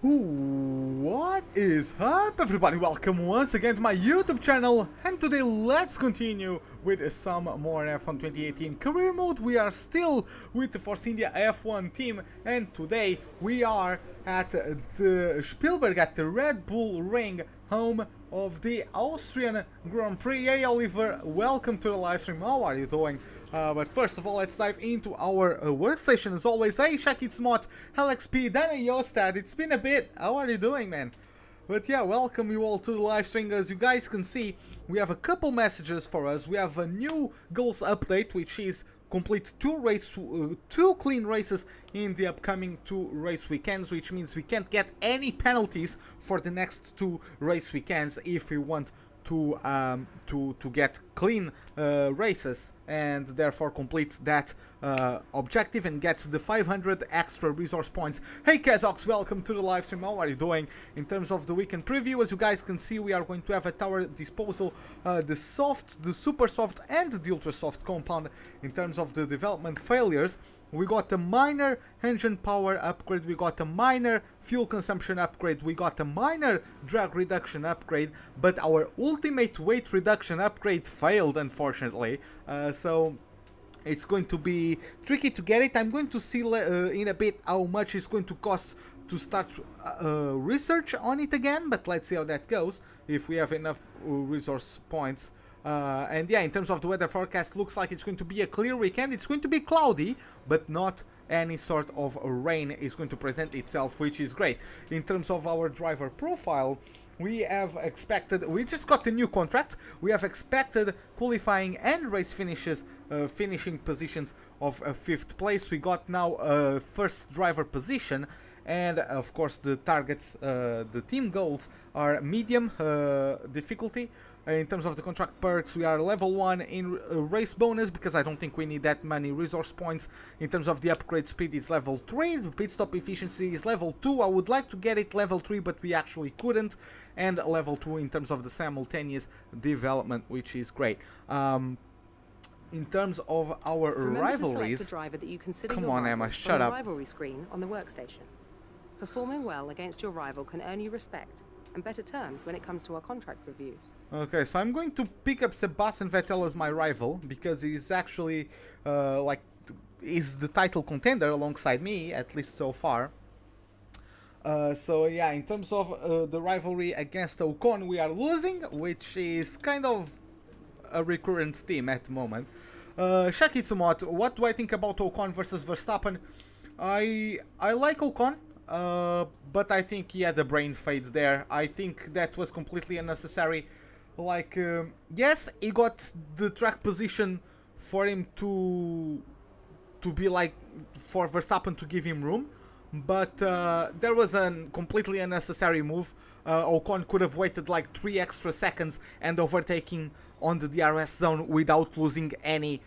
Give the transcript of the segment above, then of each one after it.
What is up, everybody? Welcome once again to my YouTube channel, and today let's continue with some more F1 2018 career mode. We are still with the Force India F1 team, and today we are at the Spielberg, at the Red Bull Ring, home of the Austrian Grand Prix. Hey Oliver, welcome to the live stream. How are you doing? But first of all, let's dive into our workstation as always. Hey Shakitsmot, LXP, Dana Yostad, it's been a bit. How are you doing, man? But yeah, welcome you all to the live stream. As you guys can see, we have a couple messages for us. We have a new goals update, which is complete two clean races in the upcoming 2 race weekends, which means we can't get any penalties for the next 2 race weekends if we want to get clean races, and therefore complete that objective and get the 500 extra resource points. Hey Kazox, welcome to the live stream. How are you doing? In terms of the weekend preview, as you guys can see, we are going to have at our disposal the soft, the super soft, and the ultra soft compound. In terms of the development failures, we got a minor engine power upgrade, we got a minor fuel consumption upgrade, we got a minor drag reduction upgrade, but our ultimate weight reduction upgrade failed, unfortunately. So it's going to be tricky to get it. I'm going to see in a bit how much it's going to cost to start research on it again, but let's see how that goes, if we have enough resource points. And yeah, in terms of the weather forecast, looks like it's going to be a clear weekend. It's going to be cloudy, but not any sort of rain is going to present itself, which is great. In terms of our driver profile, we have expected, we just got a new contract, we have expected qualifying and race finishes, finishing positions of 5th place. We got now first driver position, and of course the targets, the team goals are medium difficulty. In terms of the contract perks, we are level 1 in race bonus, because I don't think we need that many resource points. In terms of the upgrade speed, it's level 3, the pit stop efficiency is level 2, I would like to get it level 3, but we actually couldn't, and level 2 in terms of the simultaneous development, which is great. In terms of our rivalries, come on Emma, shut up. Rivalry screen on the workstation. Performing well against your rival can earn you respect and better terms when it comes to our contract reviews. Okay, so I'm going to pick up Sebastian Vettel as my rival, because he's actually is the title contender alongside me, at least so far. So yeah, in terms of the rivalry against Ocon, we are losing, which is kind of a recurrent theme at the moment. Shakitsumot, what do I think about Ocon versus Verstappen? I like Ocon. But I think he had the brain fades there. I think that was completely unnecessary. Like, yes, he got the track position for him to be like, for Verstappen to give him room, but there was a completely unnecessary move. Ocon could have waited like 3 extra seconds and overtaking on the DRS zone without losing any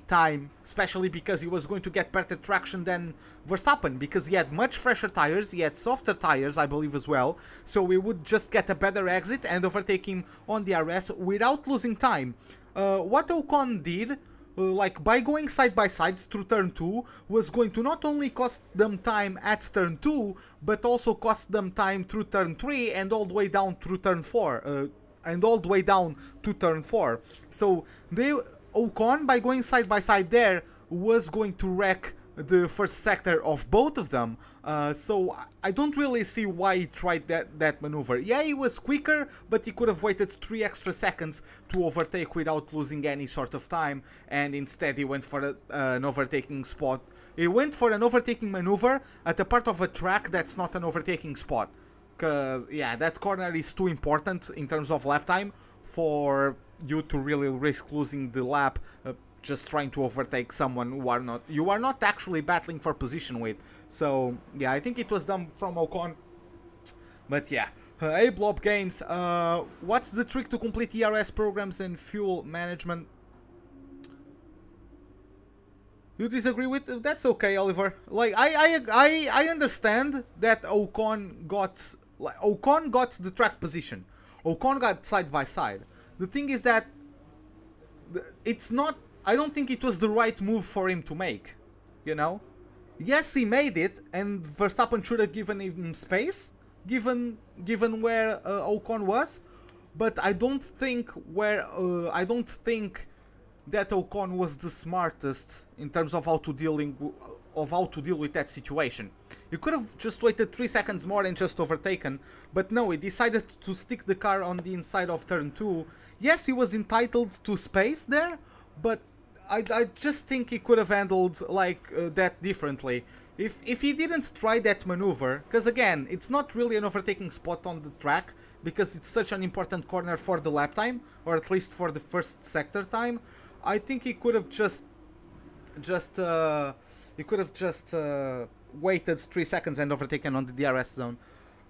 time, especially because he was going to get better traction than Verstappen, because he had much fresher tires, he had softer tires, I believe, as well, so we would just get a better exit and overtake him on DRS without losing time. What Ocon did, like by going side by side through turn 2, was going to not only cost them time at turn 2, but also cost them time through turn 3 and all the way down through turn 4, and all the way down to turn 4. So Ocon, by going side by side there, was going to wreck the first sector of both of them. So I don't really see why he tried that maneuver. Yeah, he was quicker, but he could have waited 3 extra seconds to overtake without losing any sort of time, and instead he went for an overtaking spot. He went for an overtaking maneuver at a part of a track that's not an overtaking spot. Cause yeah, that corner is too important in terms of lap time for you to really risk losing the lap just trying to overtake someone who you are not actually battling for position with. So yeah, I think it was done from Ocon. But yeah, hey Blob Games, what's the trick to complete ERS programs and fuel management? You disagree with? That's okay, Oliver. Like I understand that Ocon got the track position. Ocon got side by side. The thing is that it's not. I don't think it was the right move for him to make. You know, Yes, he made it, and Verstappen should have given him space, given where Ocon was, but I don't think that Ocon was the smartest in terms of how to deal with that situation. He could have just waited 3 seconds more and just overtaken, but no, he decided to stick the car on the inside of turn 2. Yes, he was entitled to space there, but I just think he could have handled like that differently. If he didn't try that maneuver, because again, it's not really an overtaking spot on the track, because it's such an important corner for the lap time, or at least for the first sector time. I think he could have just waited 3 seconds and overtaken on the DRS zone.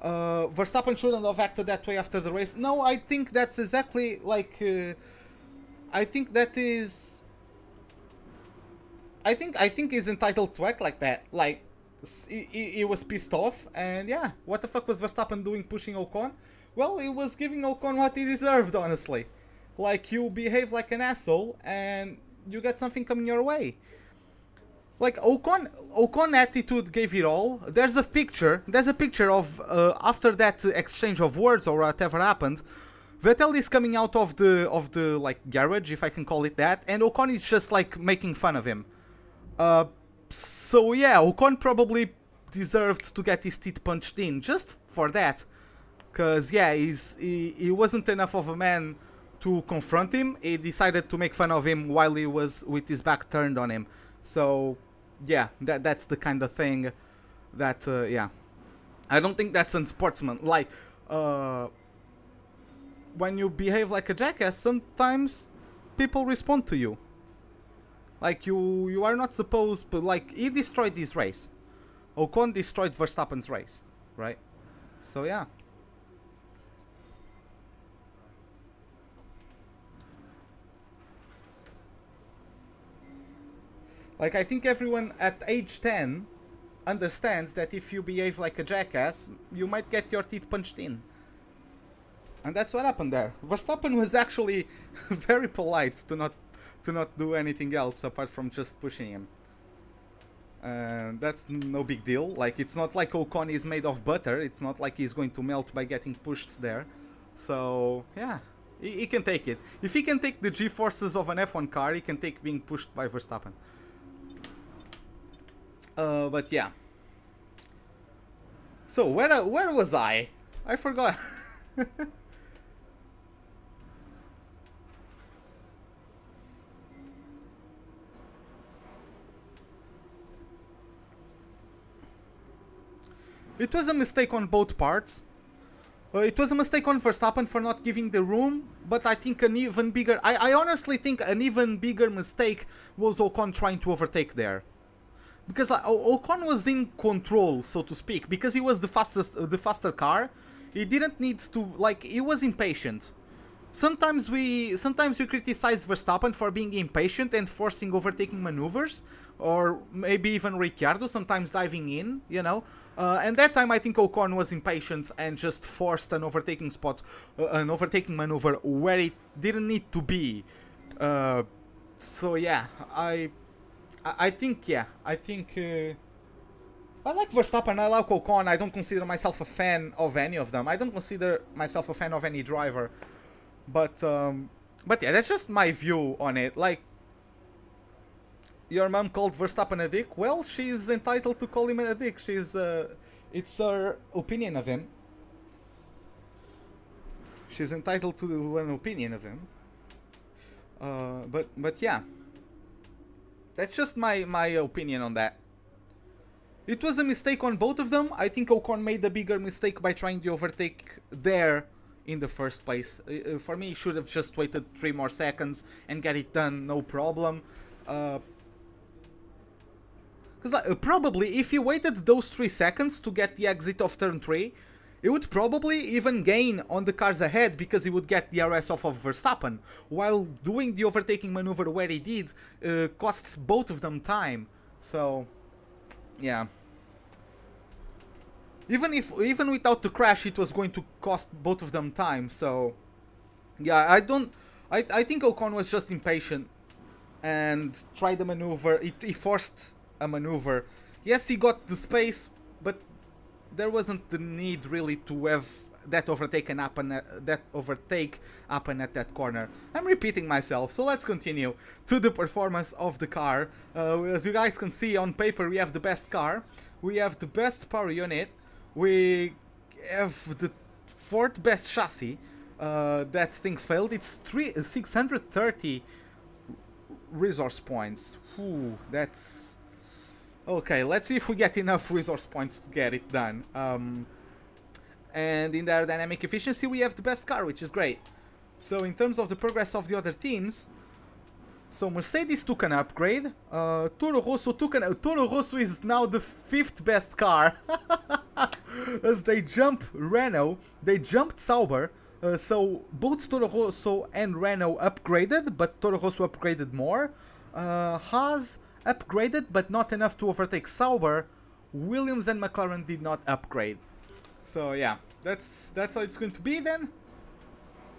Verstappen shouldn't have acted that way after the race. No, I think that's exactly like I think he's entitled to act like that. Like, he was pissed off, and yeah, what the fuck was Verstappen doing pushing Ocon? Well, he was giving Ocon what he deserved, honestly. Like, you behave like an asshole, and you get something coming your way. Like, Ocon attitude gave it all. There's a picture of, after that exchange of words or whatever happened, Vettel is coming out of the like, garage, if I can call it that, and Ocon is just, like, making fun of him. So yeah, Ocon probably deserved to get his teeth punched in, just for that. Cause yeah, he wasn't enough of a man to confront him. He decided to make fun of him while he was with his back turned on him. So yeah, that's the kind of thing that, yeah. I don't think that's unsportsman. Like, when you behave like a jackass, sometimes people respond to you. Like, you are not supposed to, like, he destroyed this race. Ocon destroyed Verstappen's race, right? So, yeah. Like, I think everyone at age 10 understands that if you behave like a jackass, you might get your teeth punched in. And that's what happened there. Verstappen was actually very polite to not do anything else apart from just pushing him. That's no big deal. Like, it's not like Ocon is made of butter. It's not like he's going to melt by getting pushed there. So, yeah, he can take it. If he can take the G-forces of an F1 car, he can take being pushed by Verstappen. But yeah. So, where was I? I forgot. It was a mistake on both parts. It was a mistake on Verstappen for not giving the room, but I think an even bigger... I honestly think an even bigger mistake was Ocon trying to overtake there. Because Ocon was in control, so to speak, because he was the faster car. He didn't need to... Like, he was impatient. Sometimes we criticize Verstappen for being impatient and forcing overtaking maneuvers, or maybe even Ricciardo sometimes diving in, you know. And that time I think Ocon was impatient and just forced an overtaking spot, an overtaking maneuver where it didn't need to be. So yeah, I think, yeah, I like Verstappen, I like Ocon. I don't consider myself a fan of any of them. I don't consider myself a fan of any driver. But yeah, that's just my view on it. Like, your mom called Verstappen a dick. Well, she's entitled to call him a dick. It's her opinion of him. She's entitled to an opinion of him. But yeah, that's just my opinion on that. It was a mistake on both of them. I think Ocon made a bigger mistake by trying to overtake there in the first place. For me, he should have just waited 3 more seconds and get it done, no problem. Because probably, if he waited those 3 seconds to get the exit of turn 3, he would probably even gain on the cars ahead, because he would get the DRS off of Verstappen, while doing the overtaking maneuver where he did costs both of them time. So, yeah. Even without the crash, it was going to cost both of them time. So, yeah, I think Ocon was just impatient and tried a maneuver. He forced a maneuver. Yes, he got the space, but there wasn't the need really to have that overtake happen at that corner. I'm repeating myself, so let's continue to the performance of the car. As you guys can see on paper, we have the best car, we have the best power unit, we have the 4th best chassis. That thing failed. It's 630 resource points. Ooh, that's okay. Let's see if we get enough resource points to get it done. And in the aerodynamic efficiency, we have the best car, which is great. So in terms of the progress of the other teams, so Mercedes took an upgrade. Toro Rosso took an. Toro Rosso is now the 5th best car, as they jump Renault. They jumped Sauber. So both Toro Rosso and Renault upgraded, but Toro Rosso upgraded more. Haas upgraded, but not enough to overtake Sauber. Williams and McLaren did not upgrade. So yeah, that's how it's going to be then.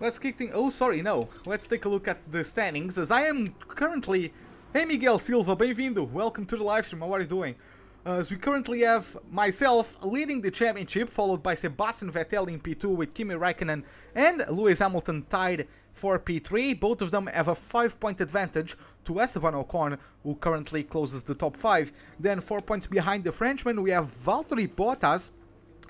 Let's kick things. Oh, sorry, no. Let's take a look at the standings, as I am currently. Hey, Miguel Silva, bem-vindo. Welcome to the live stream. How are you doing? As we currently have myself leading the championship, followed by Sebastian Vettel in P2 with Kimi Räikkönen and Lewis Hamilton tied for P3. Both of them have a 5-point advantage to Esteban Ocon, who currently closes the top 5. Then 4 points behind the Frenchman, we have Valtteri Bottas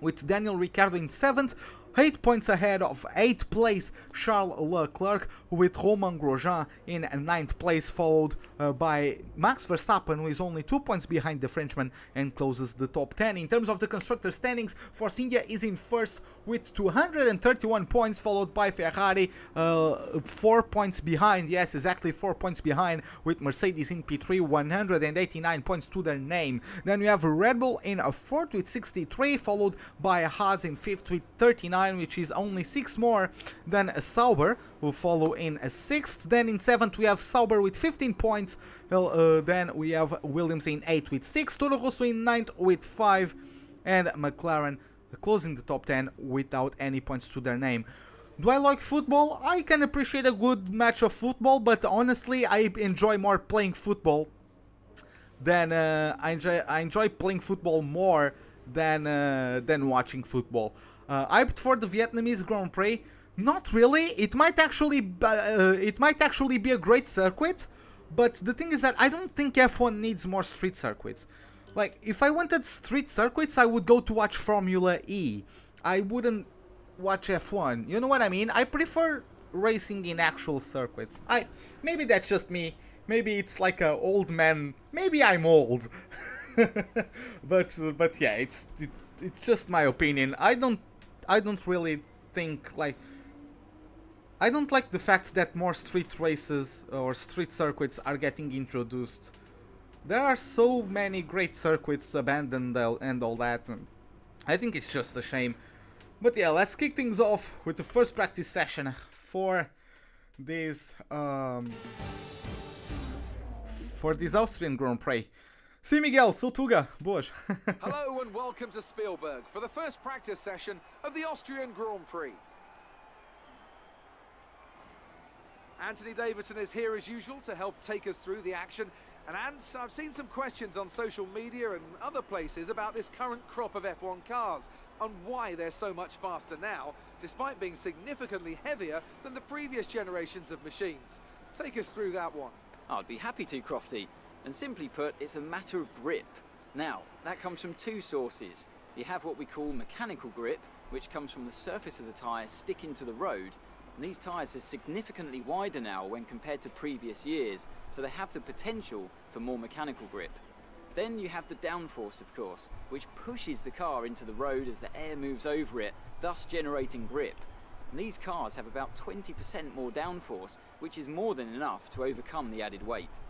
with Daniel Ricciardo in 7th. 8 points ahead of 8th place Charles Leclerc, with Romain Grosjean in 9th place, followed by Max Verstappen, who is only 2 points behind the Frenchman and closes the top 10. In terms of the constructor standings, Force India is in 1st with 231 points, followed by Ferrari 4 points behind, yes, exactly 4 points behind, with Mercedes in P3, 189 points to their name. Then we have Red Bull in 4th with 63, followed by Haas in 5th with 39, which is only 6 more than Sauber, who follow in 6th. Then in 7th we have Sauber with 15 points. Then we have Williams in 8th with 6, Toro Rosso in 9th with 5, and McLaren closing the top 10 without any points to their name. Do I like football? I can appreciate a good match of football, but honestly I enjoy more playing football than I enjoy playing football more than watching football. Hyped for the Vietnamese Grand Prix? Not really. It might actually be a great circuit, but the thing is that I don't think F1 needs more street circuits. Like, if I wanted street circuits, I would go to watch Formula E. I wouldn't watch F1. You know what I mean? I prefer racing in actual circuits. Maybe that's just me. Maybe it's like a old man. Maybe I'm old. but yeah, it's just my opinion. I don't really think, like, I don't like the fact that more street races or street circuits are getting introduced. There are so many great circuits abandoned and all that, and I think it's just a shame. But yeah, let's kick things off with the first practice session for this Austrian Grand Prix. Sim, Miguel, sou Tuga. Boas. Hello and welcome to Spielberg for the first practice session of the Austrian Grand Prix. Anthony Davidson is here as usual to help take us through the action. And Ants, I've seen some questions on social media and other places about this current crop of F1 cars and why they're so much faster now, despite being significantly heavier than the previous generations of machines. Take us through that one. I'd be happy to, Crofty. And simply put, it's a matter of grip. Now, that comes from 2 sources. You have what we call mechanical grip, which comes from the surface of the tyre sticking to the road. And these tyres are significantly wider now when compared to previous years, so they have the potential for more mechanical grip. Then you have the downforce, of course, which pushes the car into the road as the air moves over it, thus generating grip. And these cars have about 20% more downforce, which is more than enough to overcome the added weight.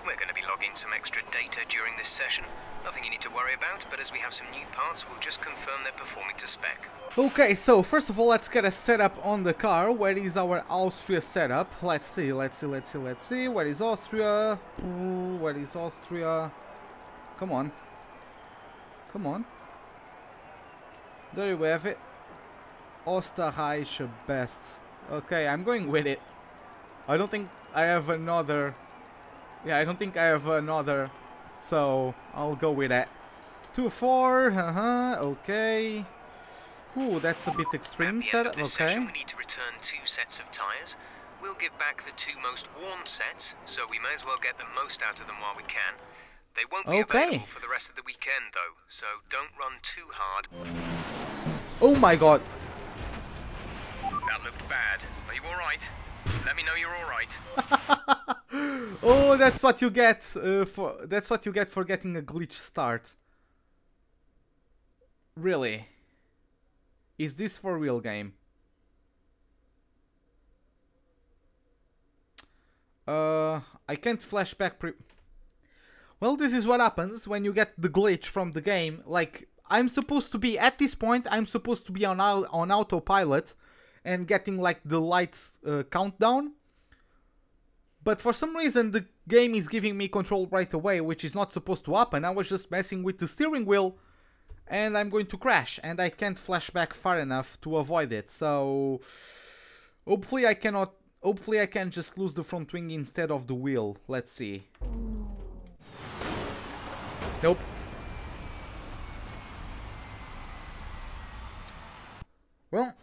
We're going to be logging some extra data during this session. Nothing you need to worry about, but as we have some new parts, we'll just confirm they're performing to spec. Okay, so first of all, let's get a setup on the car. Where is our Austria setup? Let's see. Where is Austria? Where is Austria? Come on. Come on. There we have it. Österreich best. Okay, I'm going with it. I don't think I have another Yeah, I don't think I have another, so I'll go with that. 2-4, okay. Ooh, that's a bit extreme setup, okay. Session, we need to return 2 sets of tyres. We'll give back the 2 most worn sets, so we may as well get the most out of them while we can. They won't be available for the rest of the weekend, though, so don't run too hard. Oh my god. That looked bad. Are you alright? Let me know you're alright. Oh, that's what you get for getting a glitch start. Really? Is this for real, game? I can't flash back Well, this is what happens when you get the glitch from the game. Like, I'm supposed to be, at this point, I'm supposed to be on autopilot and getting, like, the lights countdown. But for some reason, the game is giving me control right away, which is not supposed to happen. I was just messing with the steering wheel, and I'm going to crash. And I can't flash back far enough to avoid it. So, hopefully I cannot... Hopefully I can just lose the front wing instead of the wheel. Let's see. Nope. Well.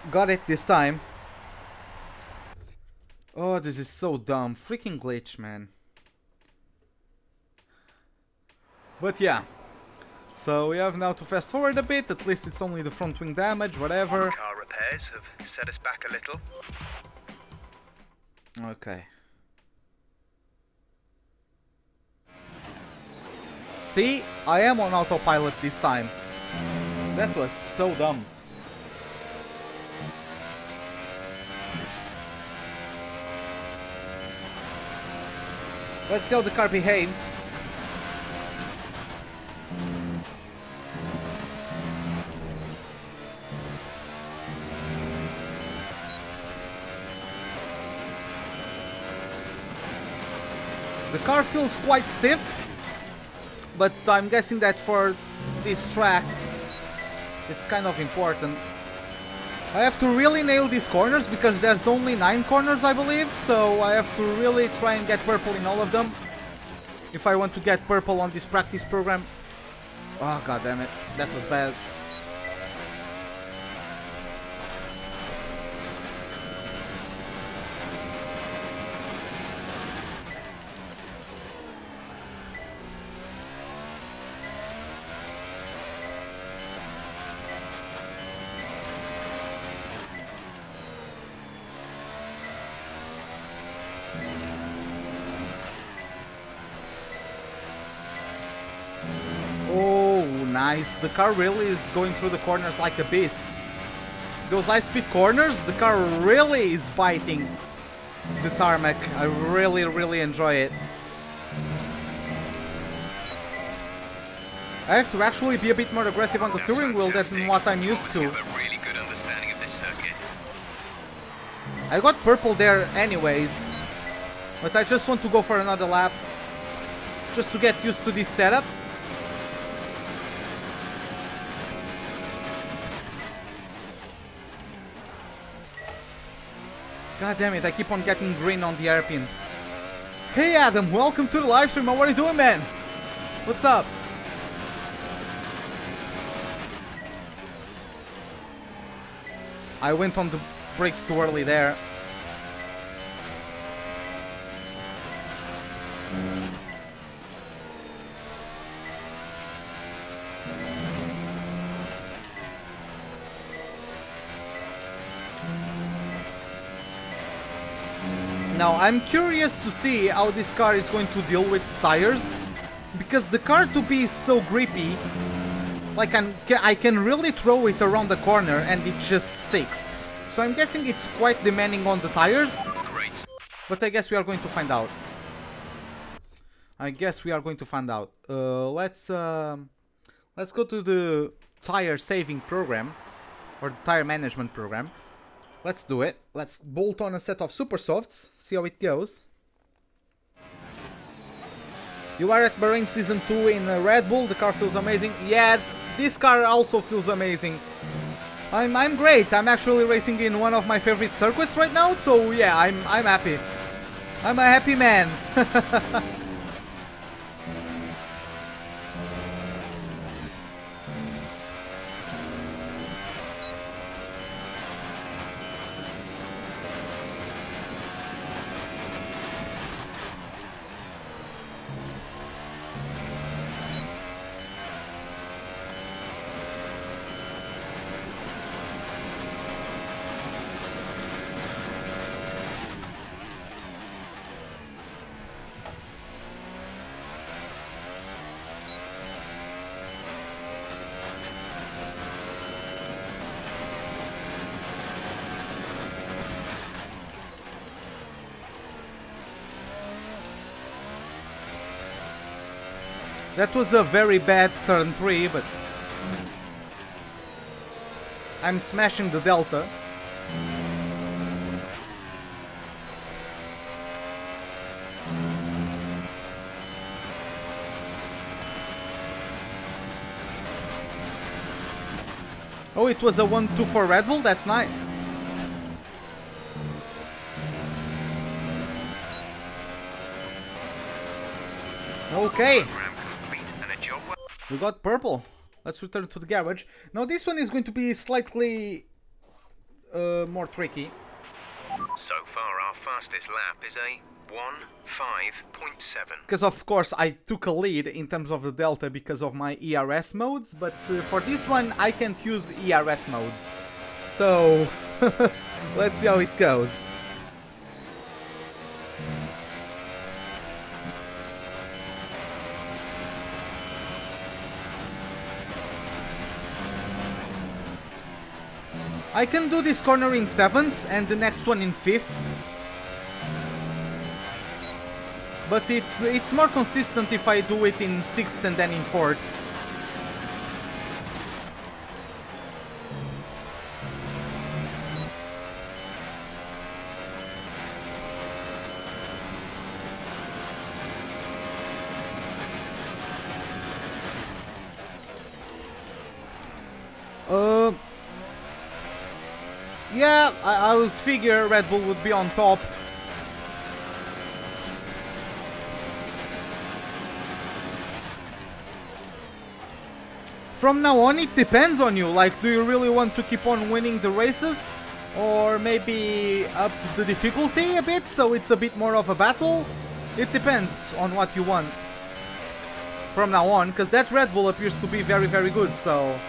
Got it this time. Oh, this is so dumb. Freaking glitch, man. But yeah. So we have now to fast forward a bit. At least it's only the front wing damage, whatever. Car repairs have set us back a little. Okay. See, I am on autopilot this time. That was so dumb. Let's see how the car behaves. The car feels quite stiff, but I'm guessing that for this track it's kind of important. I have to really nail these corners because there's only 9 corners, I believe, so I have to really try and get purple in all of them if I want to get purple on this practice program. Oh, god damn it, that was bad. Nice. The car really is going through the corners like a beast. Those high-speed corners, the car really is biting the tarmac. I really enjoy it. I have to actually be a bit more aggressive on the steering wheel than what I'm used to. I got purple there anyways, but I just want to go for another lap just to get used to this setup. God damn it, I keep on getting green on the airpin. Hey Adam, welcome to the live stream. How are you doing, man? What's up? I went on the brakes too early there. Now, I'm curious to see how this car is going to deal with tires, because the car to be so grippy, like I can really throw it around the corner and it just sticks. So I'm guessing it's quite demanding on the tires, but I guess we are going to find out. Let's go to the tire saving program, or the tire management program. Let's do it. Let's bolt on a set of super softs, see how it goes. You are at Bahrain Season 2 in Red Bull, the car feels amazing. Yeah, this car also feels amazing. I'm great. I'm actually racing in one of my favorite circuits right now, so yeah, I'm happy. I'm a happy man. That was a very bad turn 3, but I'm smashing the delta. Oh, it was a 1-2 for Red Bull? That's nice. Okay. We got purple. Let's return to the garage. Now this one is going to be slightly more tricky. So far our fastest lap is a 1:05.7. Because of course I took a lead in terms of the delta because of my ERS modes, but for this one I can't use ERS modes. So let's see how it goes. I can do this corner in 7th and the next one in 5th. But it's more consistent if I do it in 6th and then in 4th. Yeah, I would figure Red Bull would be on top. From now on, it depends on you. Like, do you really want to keep on winning the races? Or maybe up the difficulty a bit, so it's a bit more of a battle? It depends on what you want. From now on, because that Red Bull appears to be very, very good, so...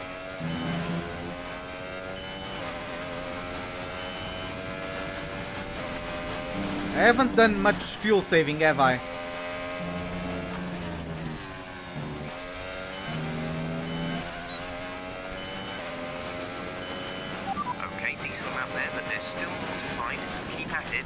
I haven't done much fuel saving, have I? Okay, decent lap there, but there's still more to find. Keep at it.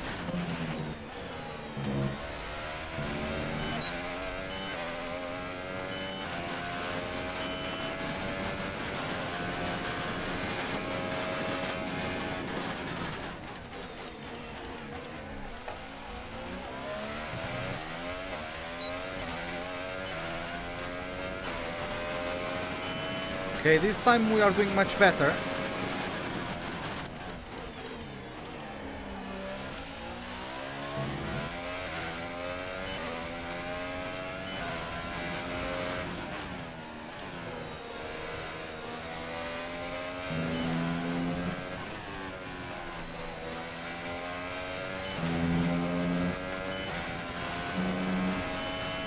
Okay, this time we are doing much better.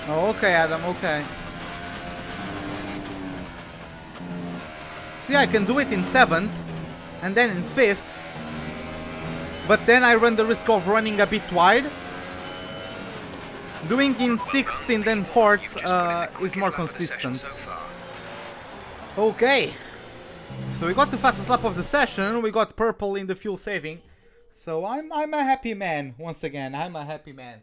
Oh, okay, Adam, okay. See, I can do it in 7th, and then in 5th, but then I run the risk of running a bit wide. Doing in 6th and then 4th is more consistent. Okay, so we got the fastest lap of the session, we got purple in the fuel saving, so I'm a happy man, once again, I'm a happy man.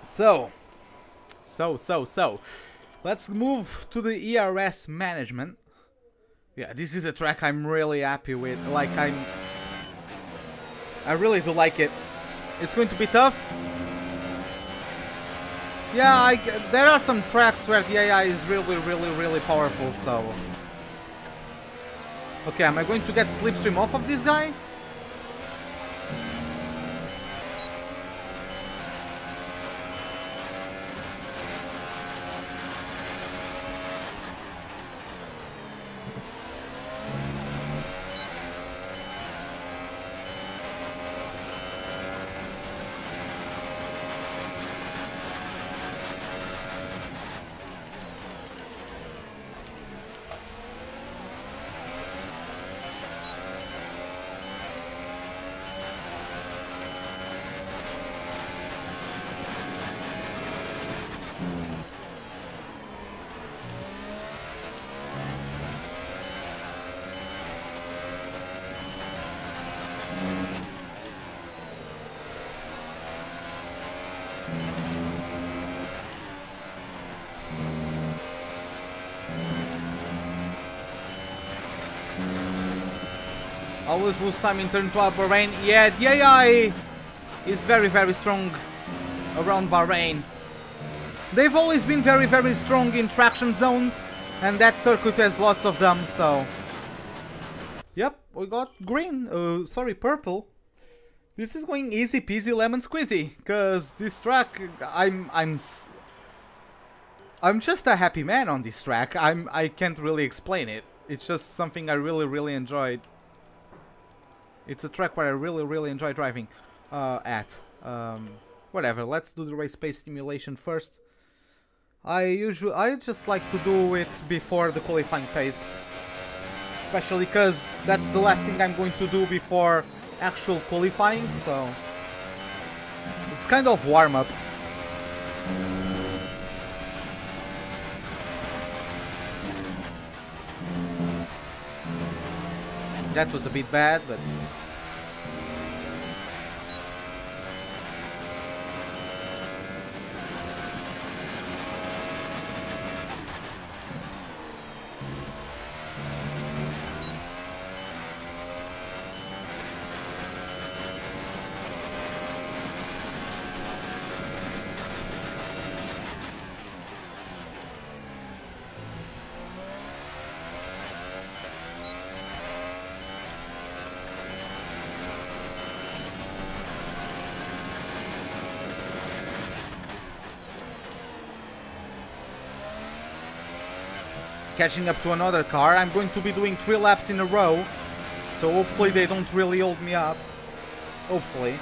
So, let's move to the ERS management. Yeah, this is a track I'm really happy with. Like, I really do like it. It's going to be tough. Yeah, there are some tracks where the AI is really powerful, so... Okay, am I going to get slipstream off of this guy? Always lose time in turn 12 Bahrain. Yeah, the AI is very strong around Bahrain. They've always been very strong in traction zones, and that circuit has lots of them, so... Yep, we got green, sorry, purple. This is going easy peasy lemon squeezy, cause this track, I'm just a happy man on this track. I can't really explain it. It's just something I really enjoyed. It's a track where I really enjoy driving at. Whatever, let's do the race pace simulation first. I just like to do it before the qualifying pace. Especially because that's the last thing I'm going to do before actual qualifying, so... It's kind of warm-up. That was a bit bad, but... catching up to another car. I'm going to be doing 3 laps in a row, so hopefully they don't really hold me up. Hopefully.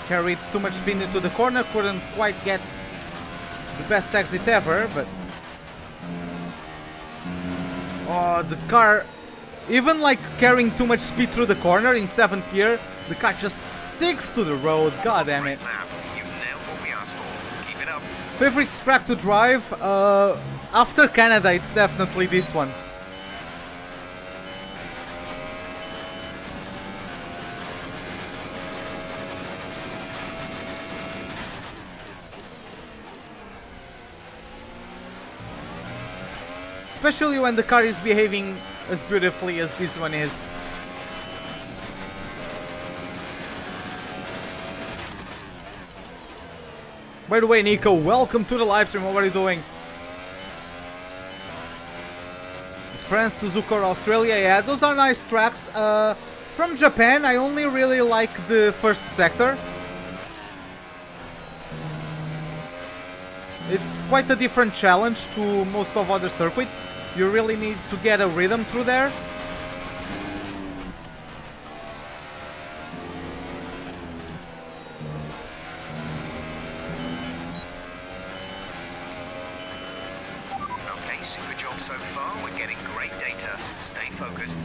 Carried too much spin into the corner, couldn't quite get the best exit ever, but... Oh, the car... Even like carrying too much speed through the corner in 7th gear, the car just sticks to the road, god damn it. Favorite track to drive? After Canada, it's definitely this one. Especially when the car is behaving as beautifully as this one is. By the way, Nico, welcome to the live stream. What are you doing? France, Suzuka, or Australia, yeah, those are nice tracks. From Japan, I only really like the first sector. It's quite a different challenge to most of other circuits. You really need to get a rhythm through there. Okay, super job so far. We're getting great data. Stay focused.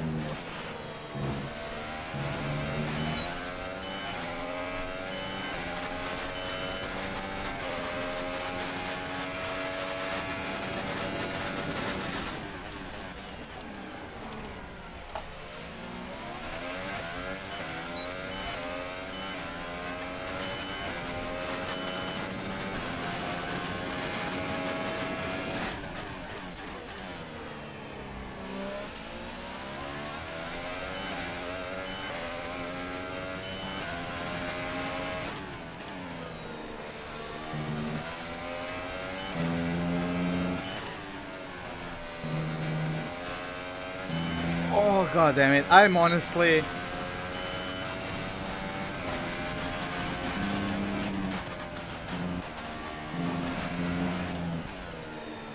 Oh god damn it, I'm honestly...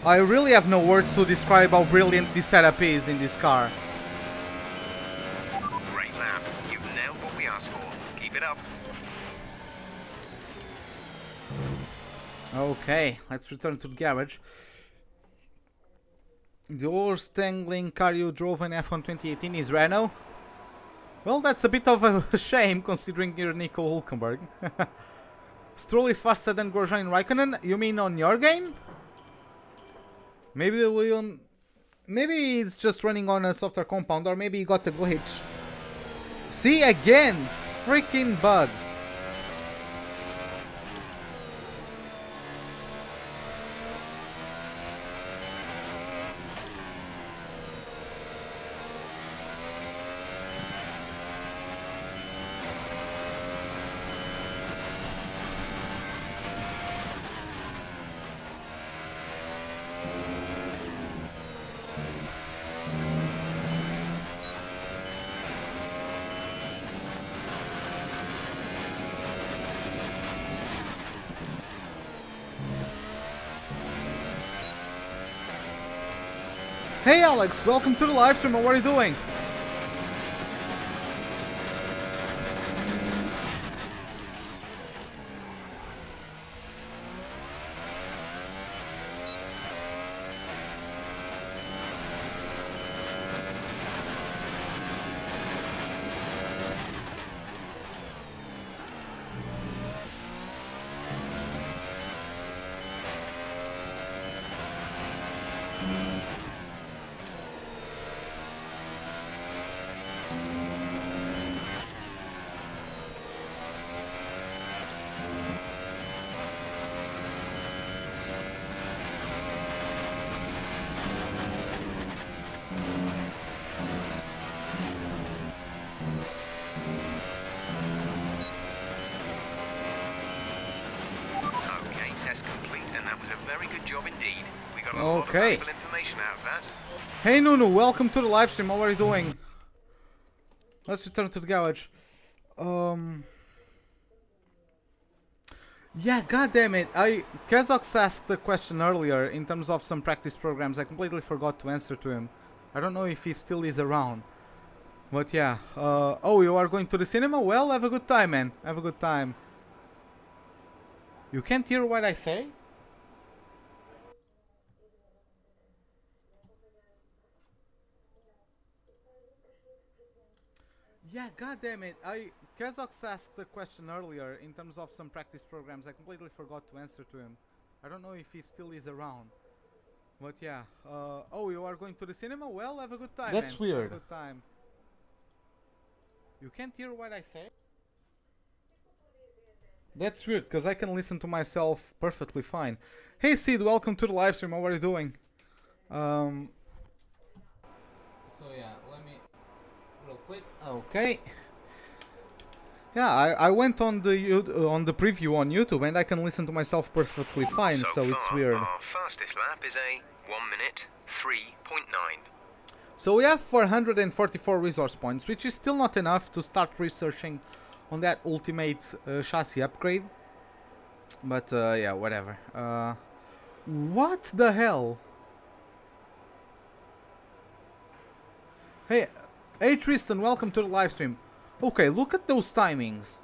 I really have no words to describe how brilliant this setup is in this car. Great lap. You've nailed what we asked for. Keep it up. Okay, let's return to the garage. The worst angling car you drove in F1 2018 is Renault. Well, that's a bit of a shame considering you're Nico Hülkenberg. Stroll is faster than Grosjean and Raikkonen? You mean on your game? Maybe maybe it's just running on a software compound, or maybe you got a glitch. See again, freaking bug. Hey Alex, welcome to the live stream. What are you doing? Complete, and that was a very good job indeed. We got a lot of Okay. valuable information out of that. Hey Nunu, welcome to the live stream. How are you doing? Let's return to the garage. Yeah, god damn it. Kazox asked the question earlier in terms of some practice programs. I completely forgot to answer to him. I don't know if he still is around. But yeah. Oh, you are going to the cinema? Well, have a good time, man. Have a good time. You can't hear what I say? Yeah, god damn it. Kazox asked the question earlier in terms of some practice programs. I completely forgot to answer to him. I don't know if he still is around. But yeah. Oh, you are going to the cinema? Well, have a good time, That's man. weird. Have a good time. You can't hear what I say? That's weird, because I can listen to myself perfectly fine. Hey Sid, welcome to the live stream. How are you doing? So yeah, let me real quick. Okay. Yeah, I went on the preview on YouTube and I can listen to myself perfectly fine, so it's weird. Our fastest lap is a 1 minute 3.9. So we have 444 resource points, which is still not enough to start researching on that ultimate chassis upgrade. But yeah, whatever. What the hell? Hey Tristan, welcome to the live stream. Okay, look at those timings.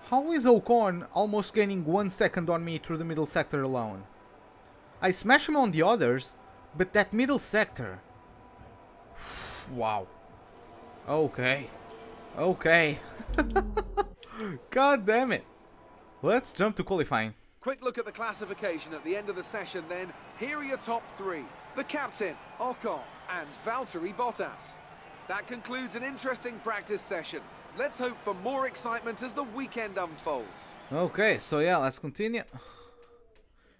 How is Ocon almost gaining 1 second on me through the middle sector alone? I smash him on the others, but that middle sector... Wow. Okay. Okay. God damn it. Let's jump to qualifying. Quick look at the classification at the end of the session then. Here are your top three. The captain, Ocon, and Valtteri Bottas. That concludes an interesting practice session. Let's hope for more excitement as the weekend unfolds. Okay, so yeah, let's continue.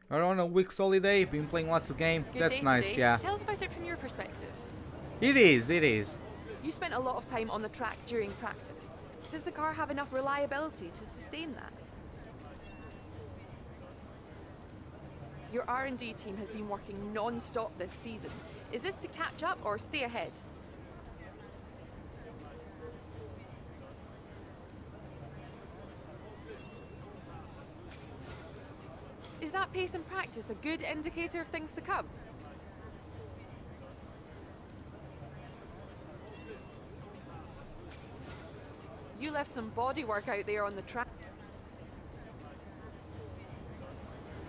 We're on a week's holiday, been playing lots of games. That's nice, yeah. Tell us about it from your perspective. It is, it is. You spent a lot of time on the track during practice. Does the car have enough reliability to sustain that? Your R&D team has been working non-stop this season. Is this to catch up or stay ahead? Is that pace in practice a good indicator of things to come? You left some body work out there on the track.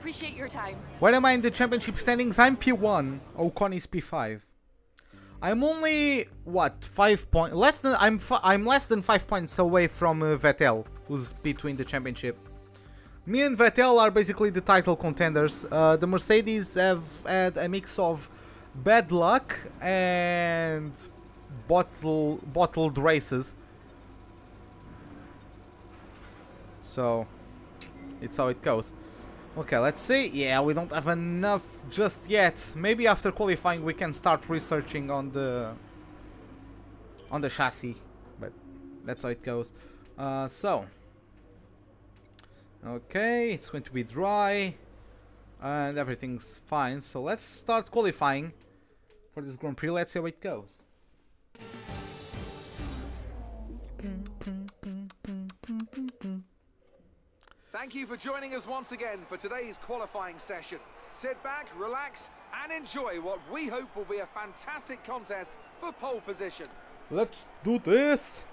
Appreciate your time. Where am I in the championship standings? I'm P1. Ocon is P5. I'm only what 5 points less than I'm less than 5 points away from Vettel, who's between the championship. Me and Vettel are basically the title contenders. The Mercedes have had a mix of bad luck and bottled races. So it's how it goes. Okay, let's see. Yeah, we don't have enough just yet. Maybe after qualifying we can start researching on the chassis, but that's how it goes. Okay, it's going to be dry and everything's fine. So let's start qualifying for this Grand Prix. Let's see how it goes. Thank you for joining us once again for today's qualifying session. Sit back, relax, and enjoy what we hope will be a fantastic contest for pole position. Let's do this!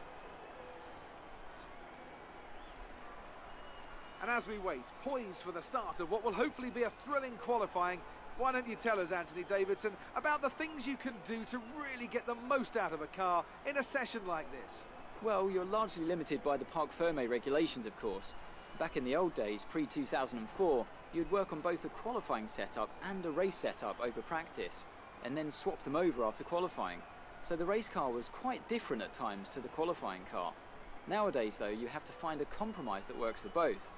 And as we wait, poised for the start of what will hopefully be a thrilling qualifying, why don't you tell us, Anthony Davidson, about the things you can do to really get the most out of a car in a session like this? Well, you're largely limited by the Parc Fermé regulations, of course. Back in the old days, pre-2004, you'd work on both a qualifying setup and a race setup over practice, and then swap them over after qualifying. So the race car was quite different at times to the qualifying car. Nowadays, though, you have to find a compromise that works for both.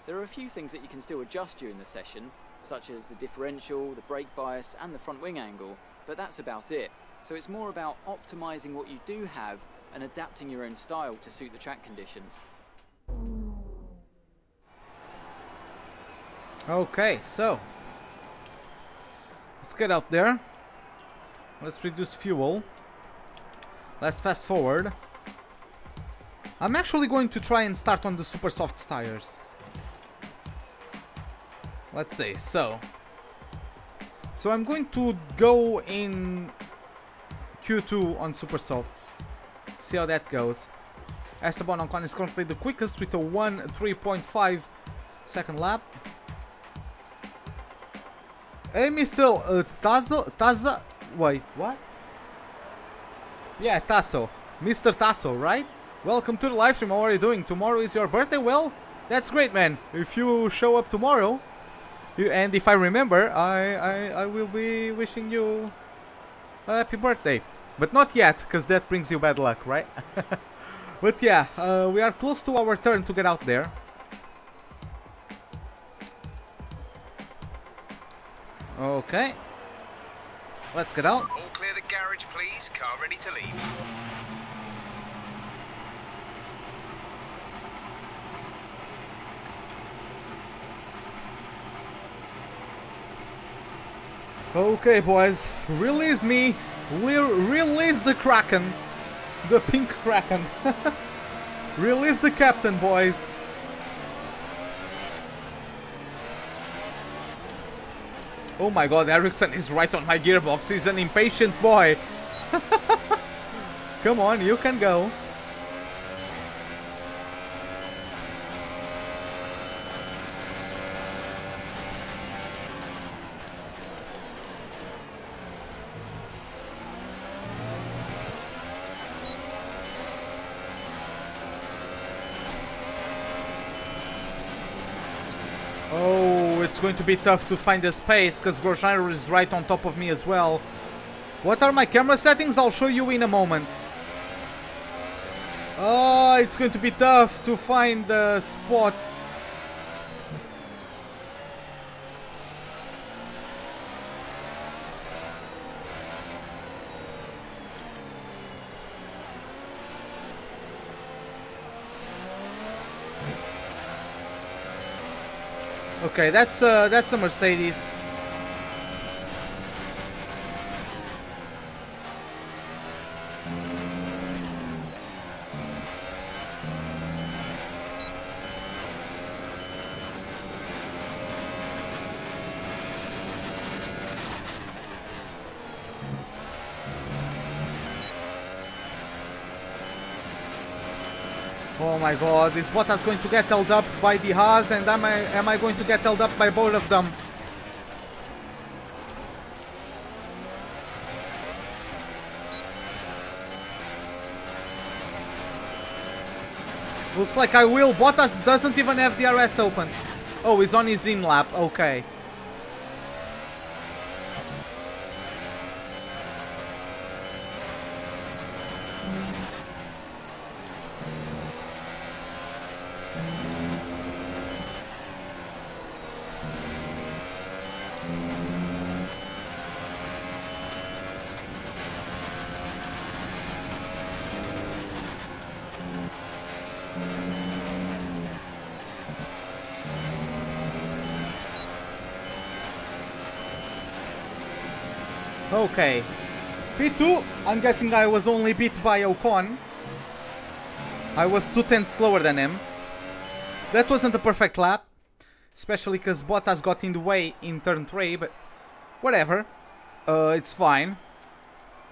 There are a few things that you can still adjust during the session, such as the differential, the brake bias, and the front wing angle, but that's about it. So it's more about optimizing what you do have and adapting your own style to suit the track conditions. Okay, so let's get out there. Let's reduce fuel. Let's fast forward. I'm actually going to try and start on the super soft tires. Let's see. So I'm going to go in Q2 on super softs. See how that goes. Esteban Ocon is currently the quickest with a 3.5 second lap. Hey, Mr. Tazo, wait, what? Yeah, Tasso. Mr. Tasso, right? Welcome to the live stream. How are you doing? Tomorrow is your birthday? Well, that's great, man. If you show up tomorrow, and if I remember, I will be wishing you a happy birthday. But not yet, because that brings you bad luck, right? But yeah, we are close to our turn to get out there. Okay, let's get out. All clear the garage, please. Car ready to leave. Okay, boys, release me. Release the Kraken, the pink Kraken. Release the captain, boys. Oh my god, Ericsson is right on my gearbox. He's an impatient boy. Come on, you can go. Oh, it's going to be tough to find a space because Grosjean is right on top of me as well. What are my camera settings? I'll show you in a moment. Oh, it's going to be tough to find the spot. Okay, that's a Mercedes. Oh my god, is Bottas going to get held up by the Haas, and am I going to get held up by both of them? Looks like I will. Bottas doesn't even have the RS open. Oh, he's on his in lap. Okay. Okay, P2, I'm guessing I was only beat by Ocon. I was 2/10 slower than him. That wasn't a perfect lap, especially because Bottas got in the way in turn 3, but whatever, it's fine.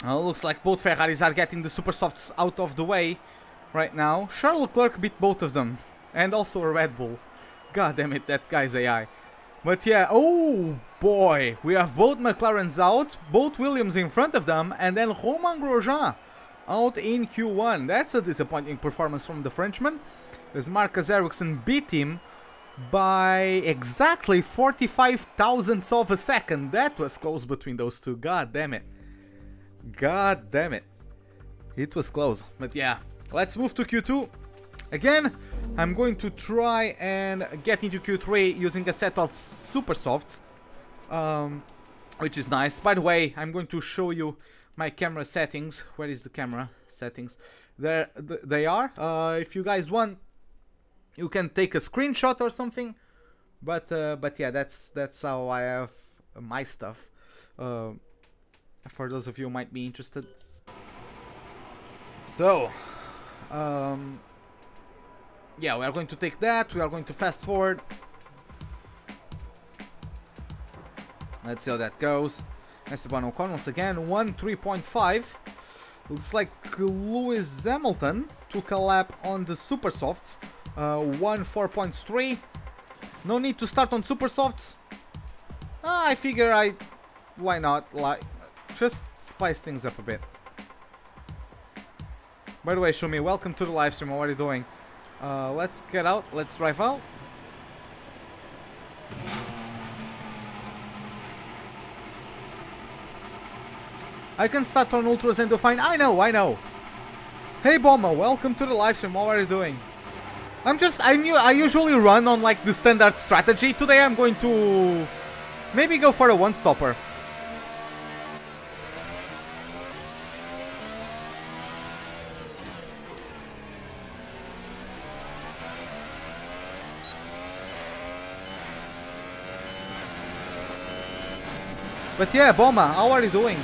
Looks like both Ferraris are getting the super softs out of the way right now. Charles Leclerc beat both of them, and also a Red Bull. God damn it, that guy's AI. But yeah, oh boy, we have both McLarens out, both Williams in front of them, and then Romain Grosjean out in Q1. That's a disappointing performance from the Frenchman, as Marcus Ericsson beat him by exactly 45 thousandths of a second. That was close between those two. God damn it. God damn it. It was close. But yeah, let's move to Q2. Again, I'm going to try and get into Q3 using a set of super softs, which is nice. By the way, I'm going to show you my camera settings. Where is the camera settings? There they are. If you guys want, you can take a screenshot or something. But yeah, that's how I have my stuff. For those of you who might be interested. So, yeah, we are going to take that. We are going to fast forward. Let's see how that goes. Esteban Ocon once again, 1.3.5. Looks like Lewis Hamilton took a lap on the super softs. 1.4.3. No need to start on super softs. I figure why not? Like, just spice things up a bit. By the way, Shumi, welcome to the live stream. How are you doing? Let's get out. Let's drive out. I can start on ultras and do fine. I know. Hey Bomber, welcome to the live stream. How are you doing? I usually run on like the standard strategy. Today I'm going to maybe go for a one-stopper. But yeah, Bomba, how are you doing?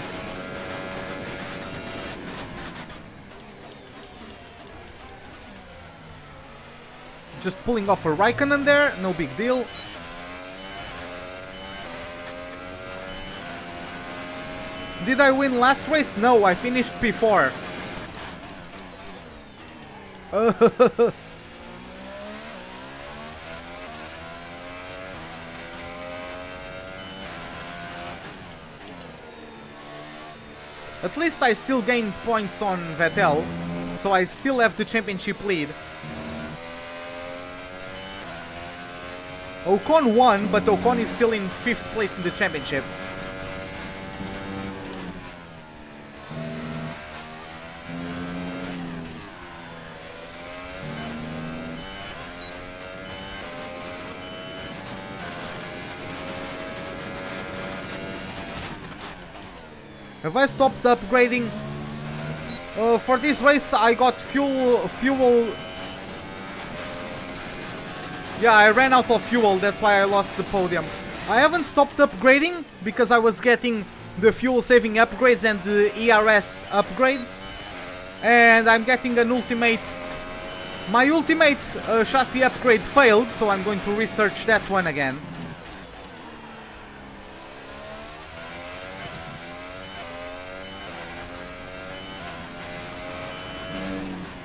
Just pulling off a Raikkonen there, no big deal. Did I win last race? No, I finished P4. At least I still gained points on Vettel, so I still have the championship lead. Ocon won, but Ocon is still in 5th place in the championship. Have I stopped upgrading? For this race I got fuel. Yeah, I ran out of fuel, that's why I lost the podium. I haven't stopped upgrading because I was getting the fuel saving upgrades and the ERS upgrades. And I'm getting an ultimate. My ultimate chassis upgrade failed, so I'm going to research that one again.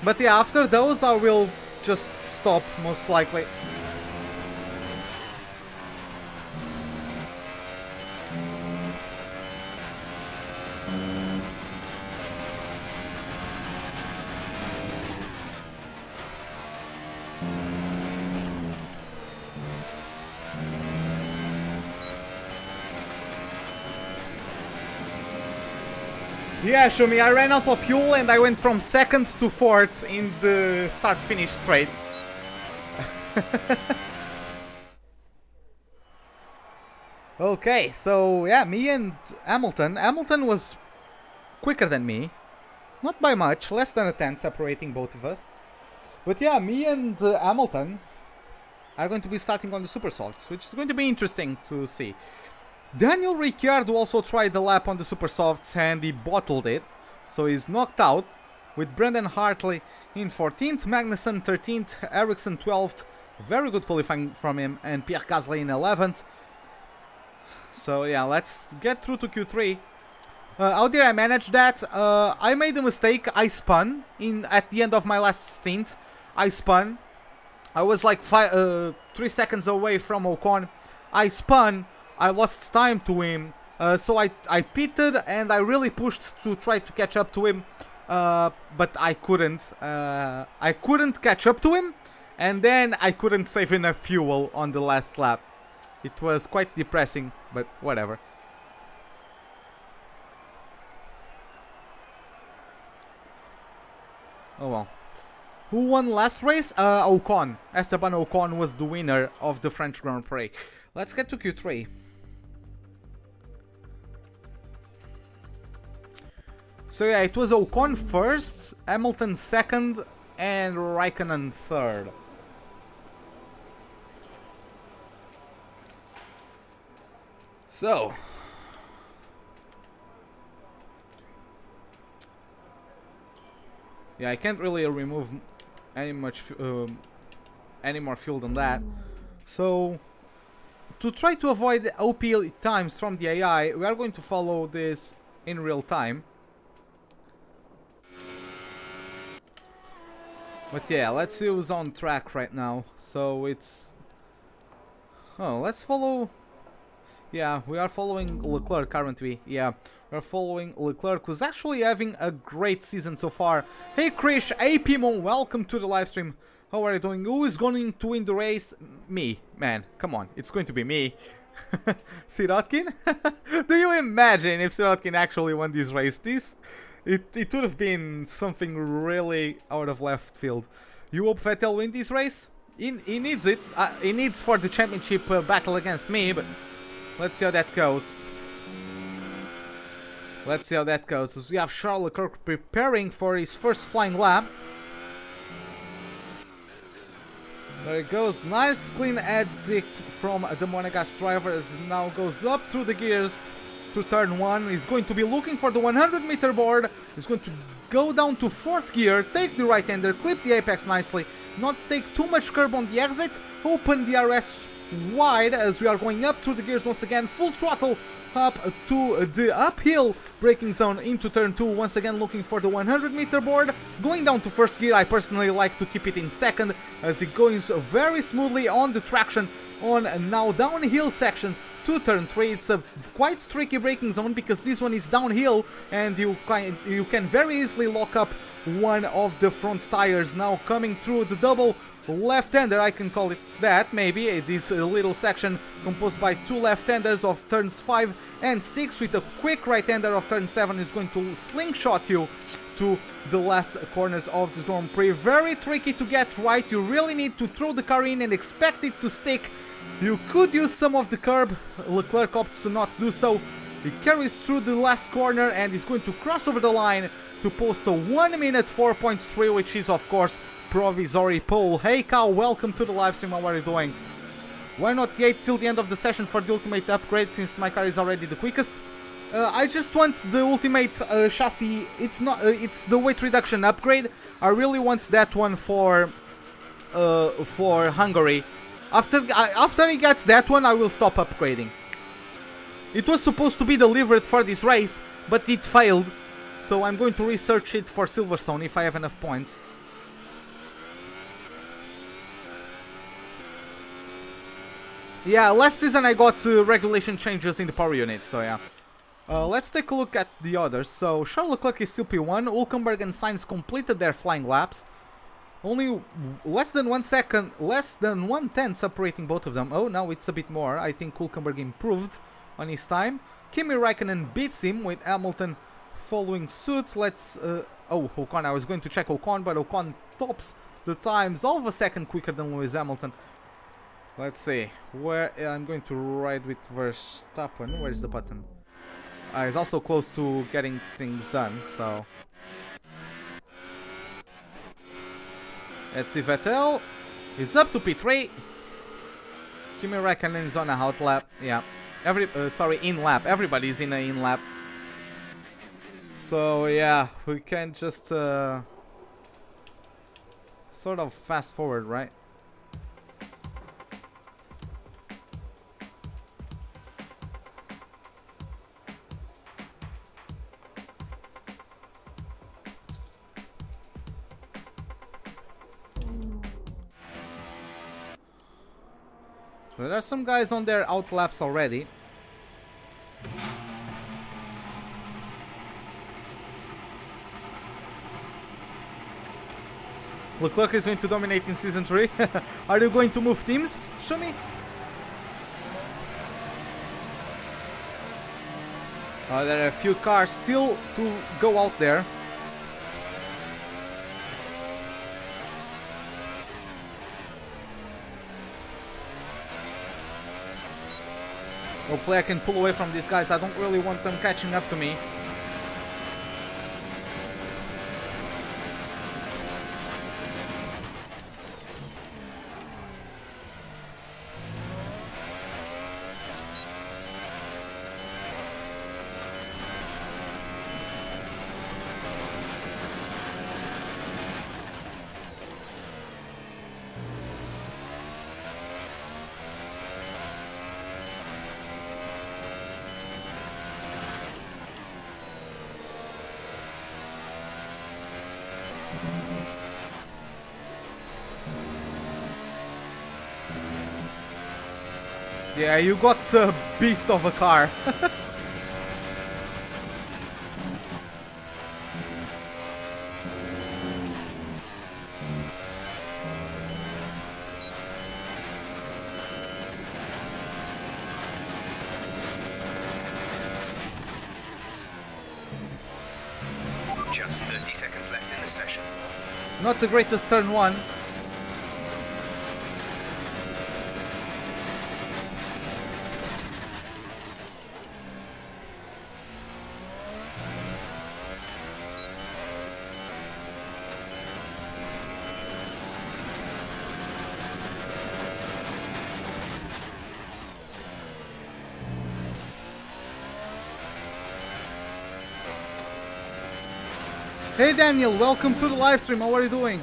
But yeah, after those I will just stop, most likely. Yeah, Shumi, I ran out of fuel and I went from 2nd to 4th in the start-finish straight. Okay, so yeah, me and Hamilton. Hamilton was quicker than me. Not by much, less than a 10 separating both of us. But yeah, me and Hamilton are going to be starting on the super softs, which is going to be interesting to see. Daniel Ricciardo also tried the lap on the super softs and he bottled it, so he's knocked out, with Brendan Hartley in 14th, Magnussen 13th, Ericsson 12th, very good qualifying from him, and Pierre Gasly in 11th. So yeah, let's get through to Q3. How did I manage that? I made a mistake. I spun at the end of my last stint. I spun. I was like 3 seconds away from Ocon. I spun. I lost time to him, so I pitted and I really pushed to try to catch up to him, but I couldn't. I couldn't catch up to him, and then I couldn't save enough fuel on the last lap. It was quite depressing, but whatever. Oh well. Who won last race? Ocon. Esteban Ocon was the winner of the French Grand Prix. Let's get to Q3. So yeah, it was Ocon first, Hamilton second, and Raikkonen third. So yeah, I can't really remove any more fuel than that. So to try to avoid OP times from the AI, we are going to follow this in real time. But yeah, let's see who's on track right now. So it's... Oh, let's follow... Yeah, we are following Leclerc currently. Yeah, we're following Leclerc, who's actually having a great season so far. Hey Krish, hey Pimo, welcome to the live stream. How are you doing? Who is going to win the race? Me, man, come on, it's going to be me. Sirotkin? Do you imagine if Sirotkin actually won this race? It would have been something really out of left field. You hope Vettel win this race? He needs it. He needs for the championship battle against me, but let's see how that goes. Let's see how that goes. So we have Charles Leclerc preparing for his first flying lap. There it goes. Nice clean exit from the Monegasque driver as now goes up through the gears. To turn 1, he's going to be looking for the 100-meter board. He's going to go down to 4th gear, take the right-hander, clip the apex nicely, not take too much curb on the exit, open the RS wide as we are going up through the gears once again, full throttle up to the uphill braking zone into turn 2, once again looking for the 100-meter board, going down to 1st gear. I personally like to keep it in 2nd as it goes very smoothly on the traction on a now downhill section to turn 3. It's a quite tricky braking zone because this one is downhill and you can very easily lock up one of the front tires. Now coming through the double left-hander, I can call it that, maybe. This little section composed by 2 left-handers of turns 5 and 6 with a quick right-hander of turn 7 is going to slingshot you to the last corners of the Grand Prix. Very tricky to get right. You really need to throw the car in and expect it to stick. You could use some of the curb. Leclerc opts to not do so. He carries through the last corner and is going to cross over the line to post a 1 minute 4.3, which is of course provisory pole. Hey Cow, welcome to the live stream. How are you doing? Why not wait till the end of the session for the ultimate upgrade since my car is already the quickest? I just want the ultimate chassis. It's not. It's the weight reduction upgrade. I really want that one for Hungary. After he gets that one, I will stop upgrading. It was supposed to be delivered for this race, but it failed. So I'm going to research it for Silverstone if I have enough points. Yeah, last season I got regulation changes in the power unit, so yeah. Let's take a look at the others. So, Charles Leclerc is still P1, Hülkenberg and Sainz completed their flying laps. Only less than 1 second, less than 1/10 separating both of them. Oh, now it's a bit more. I think Hülkenberg improved on his time. Kimi Räikkönen beats him with Hamilton following suit. Let's... oh, Ocon. I was going to check Ocon, but Ocon tops the times of a second quicker than Lewis Hamilton. Let's see. Where I'm going to ride with Verstappen. Where's the button? He's also close to getting things done, so... Let's see, Vettel is up to P3. Kimi Räikkönen is on a hot lap. Yeah, sorry, in lap. Everybody's in a in lap. So yeah, we can just sort of fast forward, right? So there are some guys on their out laps already. Leclerc is going to dominate in Season 3. Are you going to move teams? Show me. There are a few cars still to go out there. Hopefully I can pull away from these guys. I don't really want them catching up to me. Yeah, you got a beast of a car. Just 30 seconds left in the session. Not the greatest turn one. Hey Daniel, welcome to the live stream. How are you doing?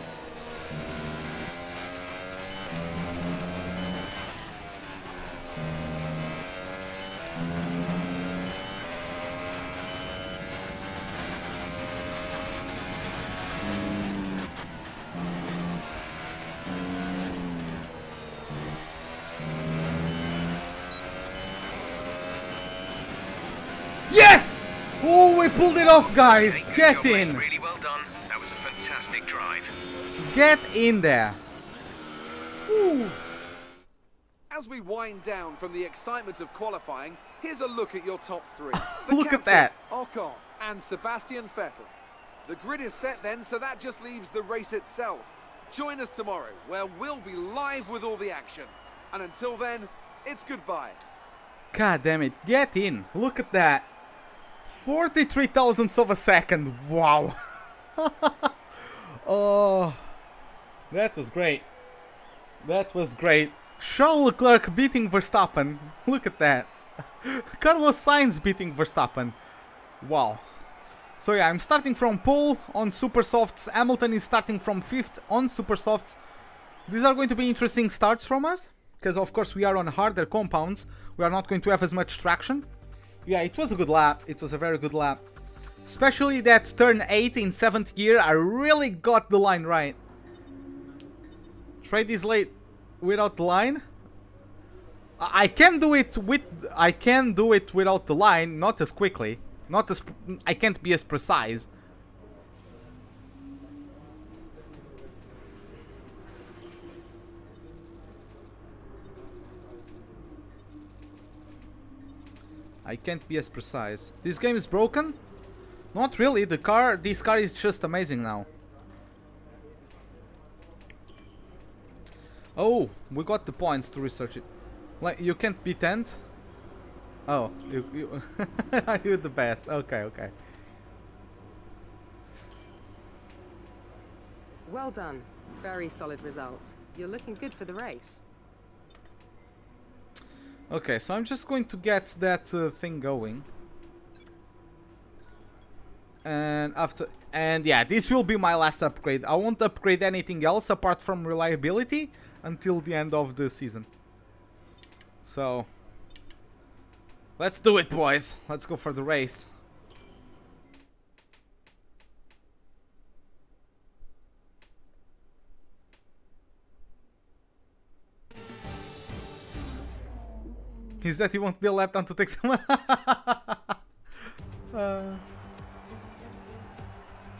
Yes! Oh, we pulled it off, guys. Get in. Really well done. That was a fantastic drive. Get in there. Woo. As we wind down from the excitement of qualifying, here's a look at your top three. Look at that. Ocon and Sebastian Vettel. The grid is set then, so that just leaves the race itself. Join us tomorrow, where we'll be live with all the action. And until then, it's goodbye. God damn it. Get in. Look at that. 43 thousandths of a second. Wow. Oh, that was great. That was great. Charles Leclerc beating Verstappen. Look at that. Carlos Sainz beating Verstappen. Wow. So yeah, I'm starting from pole on super softs. Hamilton is starting from 5th on super softs. These are going to be interesting starts from us, because of course we are on harder compounds. We are not going to have as much traction. Yeah, it was a good lap. It was a very good lap. Especially that turn 8 in 7th gear. I really got the line right. Trade is late without the line. I can do it without the line, not as quickly. Not as I can't be as precise. I can't be as precise. This game is broken? Not really. This car is just amazing now. Oh, we got the points to research it. Like, you can't be 10th? Oh, you're the best. Okay, okay. Well done. Very solid results. You're looking good for the race. Okay, so I'm just going to get that thing going. And yeah, this will be my last upgrade. I won't upgrade anything else apart from reliability until the end of the season. So let's do it, boys. Let's go for the race. Is that he won't be a lap down to take someone?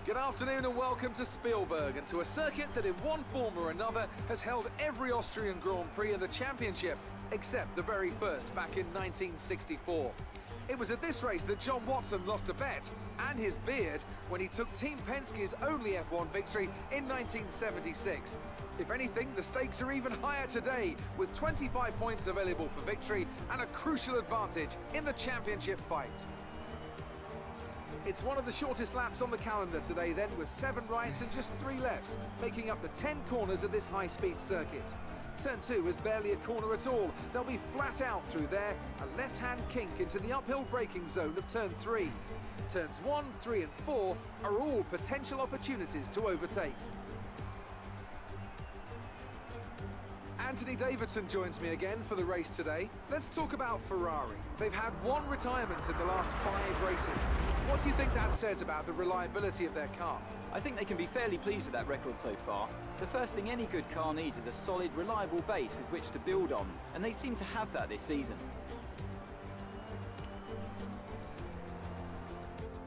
Good afternoon and welcome to Spielberg, and to a circuit that in one form or another has held every Austrian Grand Prix in the championship, except the very first back in 1964. It was at this race that John Watson lost a bet and his beard when he took Team Penske's only F1 victory in 1976. If anything, the stakes are even higher today, with 25 points available for victory and a crucial advantage in the championship fight. It's one of the shortest laps on the calendar today then, with 7 rights and just 3 lefts, making up the 10 corners of this high-speed circuit. Turn 2 is barely a corner at all. They'll be flat out through there, a left-hand kink into the uphill braking zone of Turn 3. Turns 1, 3 and 4 are all potential opportunities to overtake. Anthony Davidson joins me again for the race today. Let's talk about Ferrari. They've had 1 retirement in the last 5 races. What do you think that says about the reliability of their car? I think they can be fairly pleased with that record so far. The first thing any good car needs is a solid, reliable base with which to build on, and they seem to have that this season.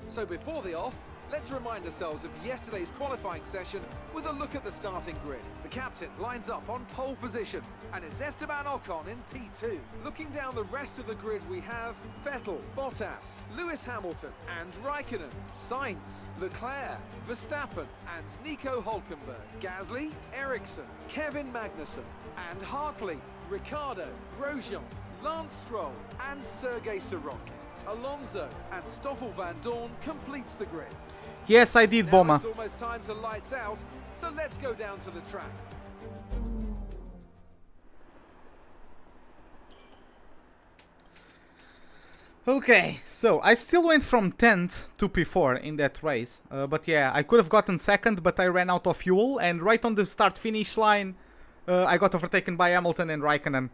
So before the off, let's remind ourselves of yesterday's qualifying session with a look at the starting grid. The captain lines up on pole position, and it's Esteban Ocon in P2. Looking down the rest of the grid, we have Vettel, Bottas, Lewis Hamilton and Raikkonen, Sainz, Leclerc, Verstappen and Nico Hülkenberg, Gasly, Ericsson, Kevin Magnussen and Hartley, Ricciardo, Grosjean, Lance Stroll and Sergei Sorokin. Alonso and Stoffel Van Dorn completes the grid. Yes, I did, Boma. It's almost time to lights out, so let's go down to the track. Okay, so I still went from 10th to P4 in that race, but yeah, I could have gotten 2nd, but I ran out of fuel, and right on the start-finish line, I got overtaken by Hamilton and Raikkonen.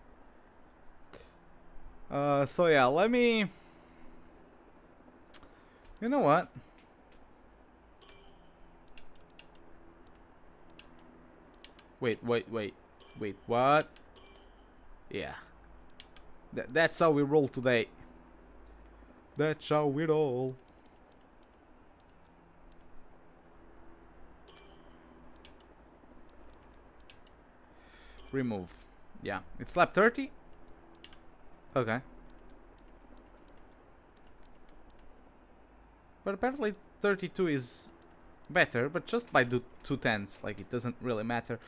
So yeah, let me... You know what? Wait, what? Yeah. That's how we roll today. That's how we roll. Remove. Yeah, it's lap 30. Okay. But apparently 32 is better, but just by 2 tenths, like it doesn't really matter.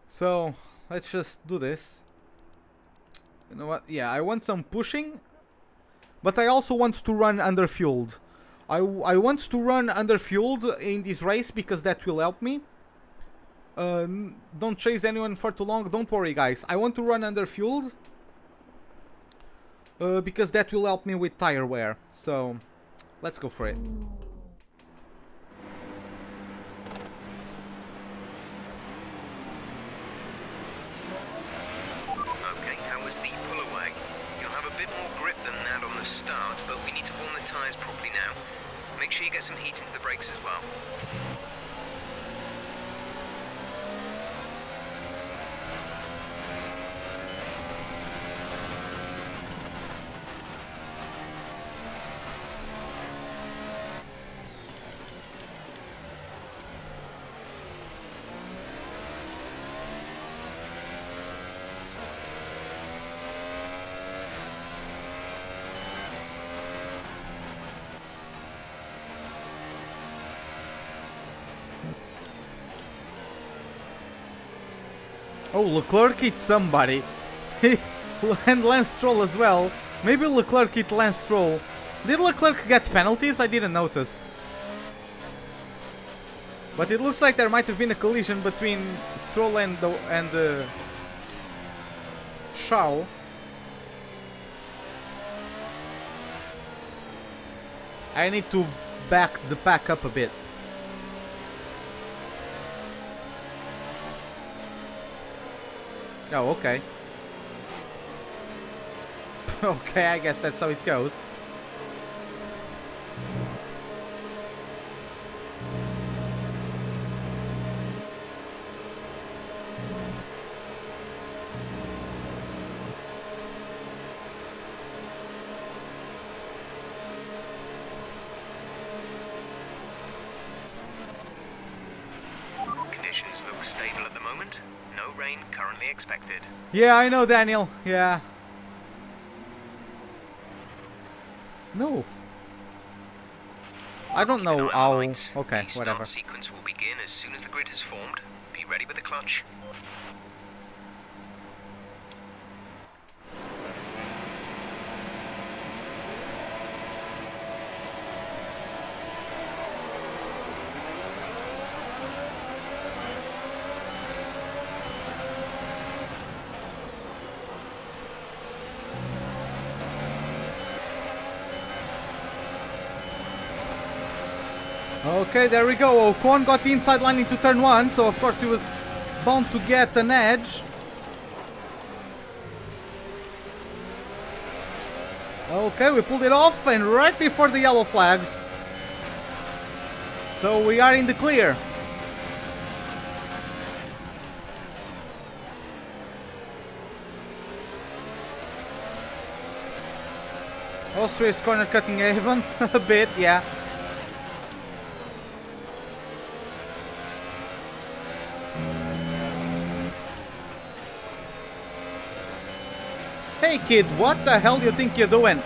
So let's just do this. You know what? Yeah, I want some pushing, but I also want to run underfueled. I want to run underfueled in this race because that will help me. Don't chase anyone for too long. Don't worry, guys. I want to run underfueled because that will help me with tire wear. So let's go for it. Okay, how was the pull away? You'll have a bit more grip than that on the start, but we need to warm the tyres properly now. Make sure you get some heat into the brakes as well. Oh, Leclerc hit somebody. And Lance Stroll as well. Maybe Leclerc hit Lance Stroll. Did Leclerc get penalties? I didn't notice. But it looks like there might have been a collision between Stroll and Charles. I need to back the pack up a bit. Oh, okay. Okay, I guess that's how it goes. Conditions look stable at the moment. No rain currently expected. Yeah, I know, Daniel. Yeah. No. I don't know how. Okay, the whatever. Start sequence will begin as soon as the grid has formed. Be ready with the clutch. Okay, there we go. Ocon got the inside line into turn 1, so of course he was bound to get an edge. Okay, we pulled it off, and right before the yellow flags. So we are in the clear. Austria is corner cutting even a bit, yeah. Hey kid, what the hell do you think you're doing?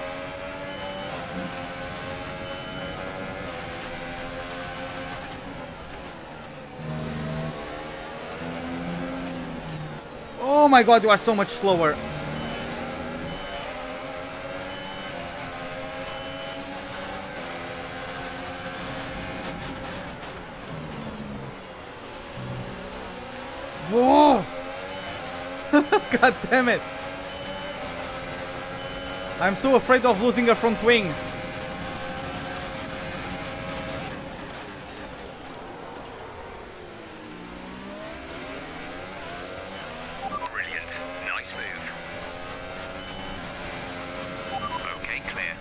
Oh my god, you are so much slower. Whoa! God damn it! I'm so afraid of losing a front wing. Brilliant. Nice move. Okay, clear.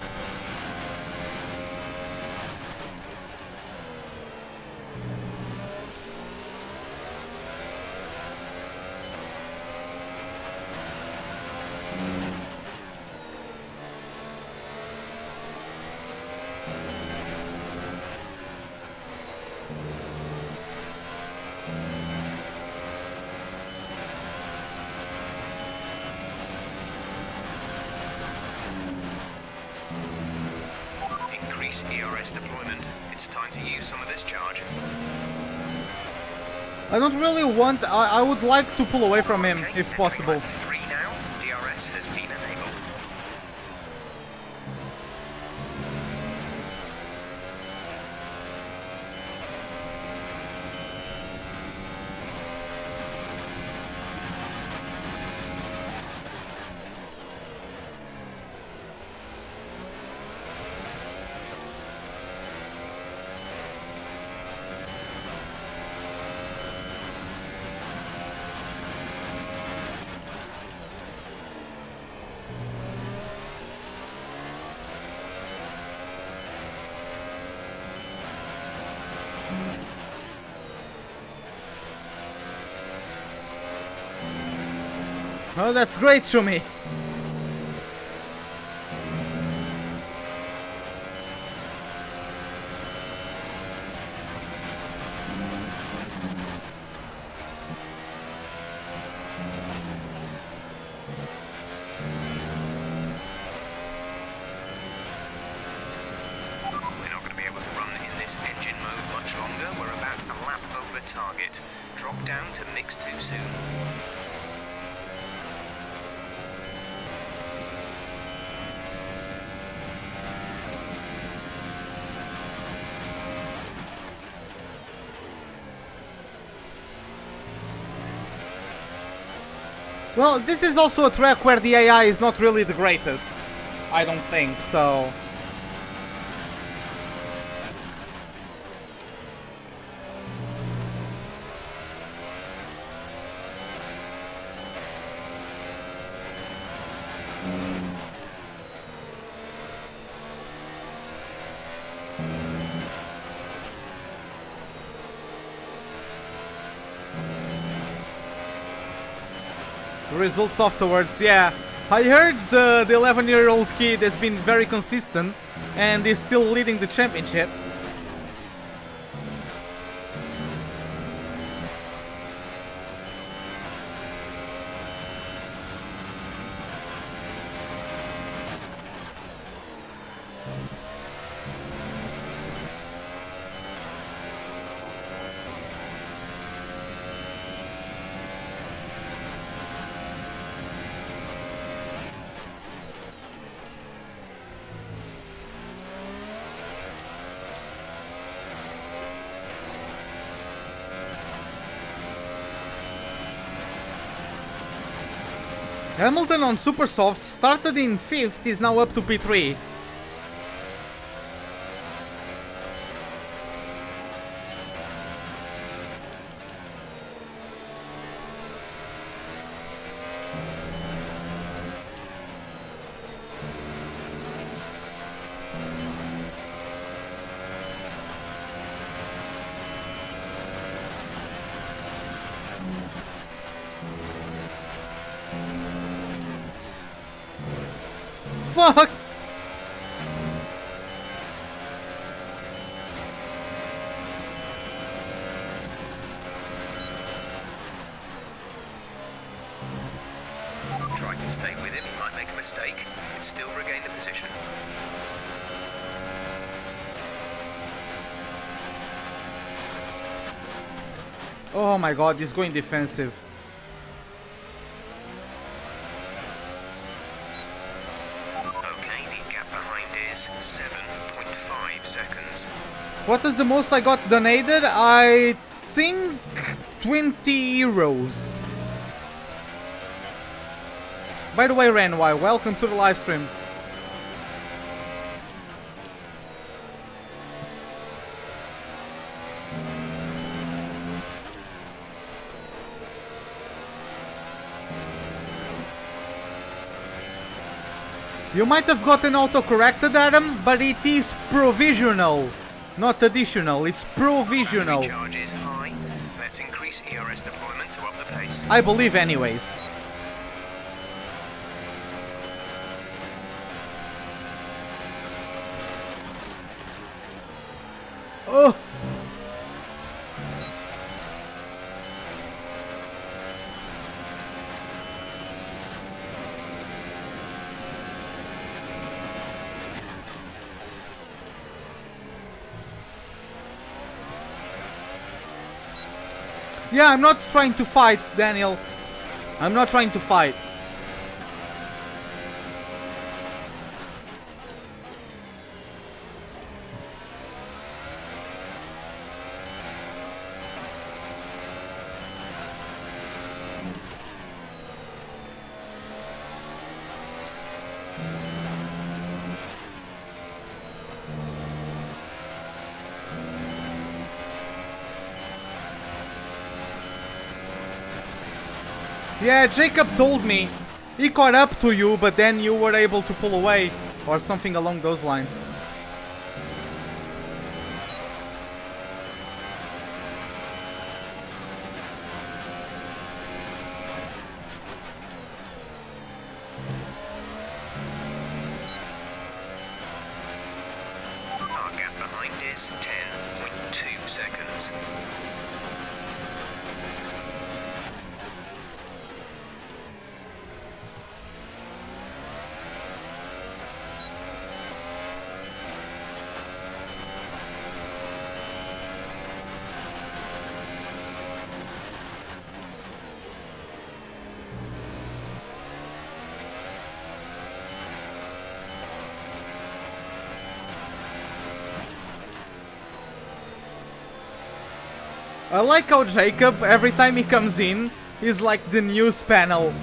ERS deployment. It's time to use some of this charge. I don't really want... I would like to pull away from him, if possible. 3 now. DRS has been enabled. Oh, that's great to me. We're not going to be able to run in this engine mode much longer. We're about a lap over target. Drop down to mix too soon. Well, this is also a track where the AI is not really the greatest. I don't think, so... Results afterwards, yeah. I heard the 11-year-old kid has been very consistent and is still leading the championship. Hamilton on super soft started in 5th, is now up to P3. Fuck! Try to stay with him, he might make a mistake, but still regain the position. Oh my god, he's going defensive. What is the most I got donated? I think 20 euros. By the way, Renwai, welcome to the live stream. You might have gotten auto-corrected, Adam, but it is provisional. Not additional, it's provisional. Charge is high. Let's increase ERS deployment to up the pace. I believe anyways. Oh! Yeah, I'm not trying to fight, Daniel. I'm not trying to fight. Yeah, Jacob told me he caught up to you, but then you were able to pull away, or something along those lines. Our gap behind is 10.2 seconds. I like how Jacob, every time he comes in, is like the news panel.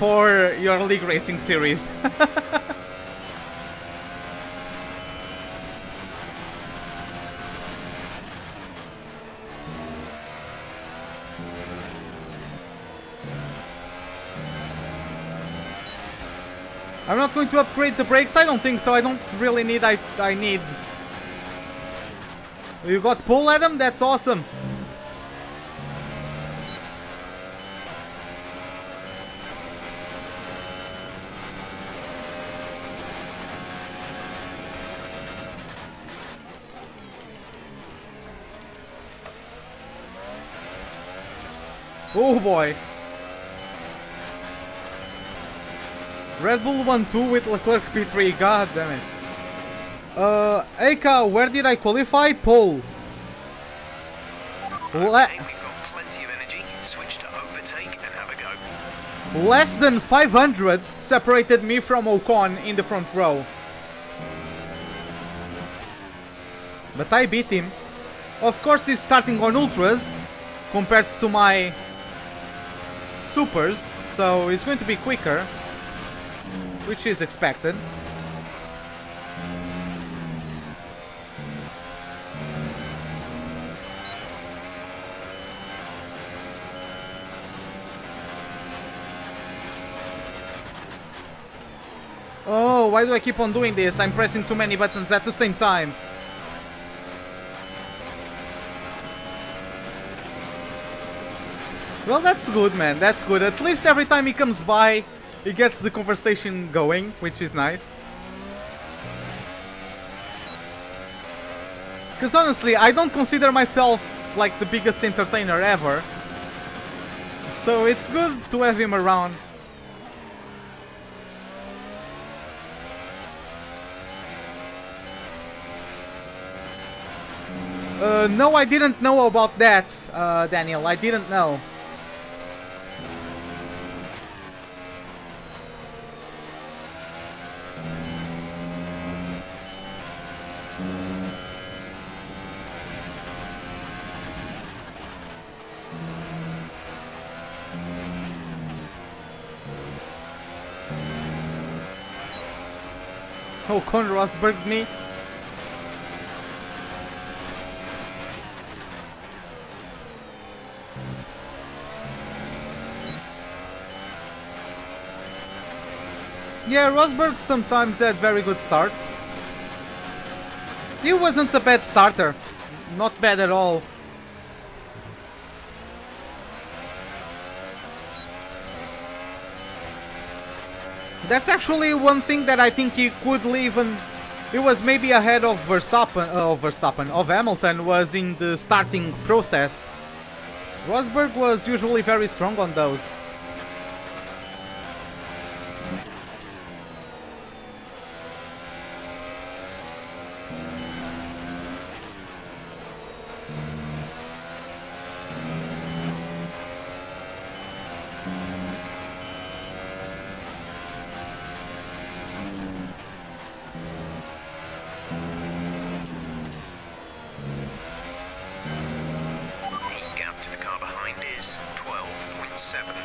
for your league racing series. I'm not going to upgrade the brakes, I don't think so, I don't really need, I need... You got pull, Adam? That's awesome! Oh boy! Red Bull 1-2 with Leclerc P3, god damn it. Eka, where did I qualify? Pole. Okay, we've got plenty of energy. Switch to overtake and have a go. Less than 500 separated me from Ocon in the front row. But I beat him. Of course he's starting on ultras compared to my supers, so he's going to be quicker, which is expected. Oh, why do I keep on doing this? I'm pressing too many buttons at the same time. Well, that's good, man. That's good. At least every time he comes by, he gets the conversation going, which is nice. Because honestly, I don't consider myself like the biggest entertainer ever. So it's good to have him around. No, I didn't know about that, Daniel. I didn't know. Oh, Con Rosberg me. Yeah, Rosberg sometimes had very good starts. He wasn't a bad starter. Not bad at all. That's actually one thing that I think he could leave, and it was maybe ahead of of Hamilton, was in the starting process. Rosberg was usually very strong on those.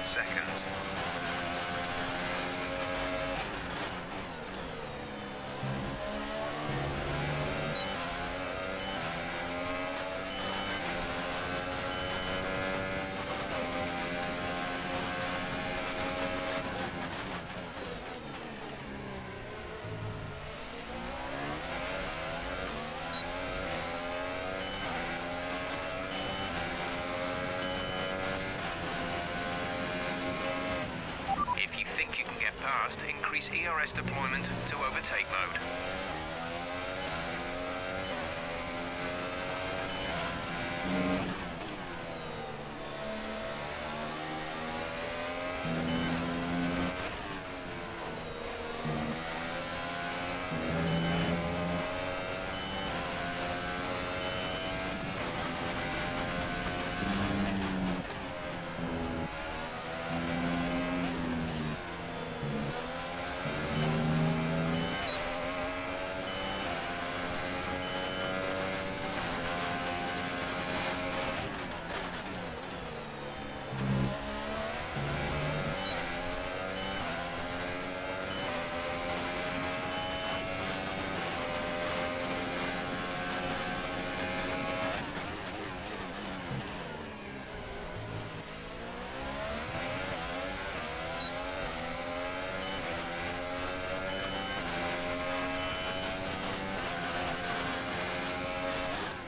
Seconds. If you think you can get past, increase ERS deployment to overtake mode.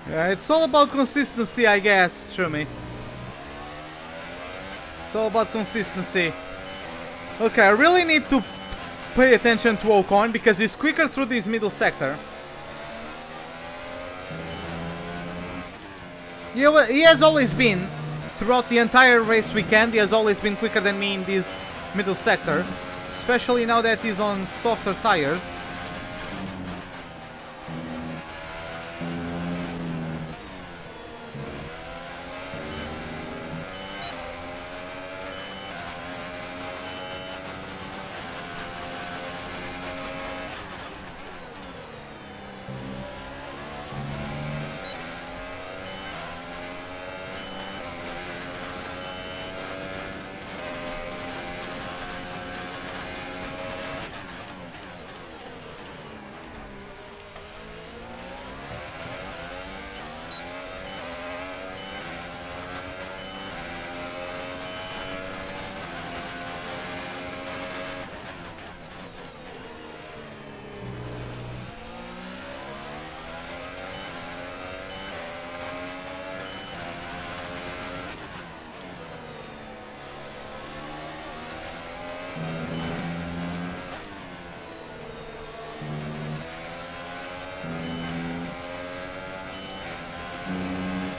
Yeah, it's all about consistency, I guess, Shumi. It's all about consistency. Okay, I really need to pay attention to Ocon because he's quicker through this middle sector. Yeah, he has always been, throughout the entire race weekend, he has always been quicker than me in this middle sector. Especially now that he's on softer tires.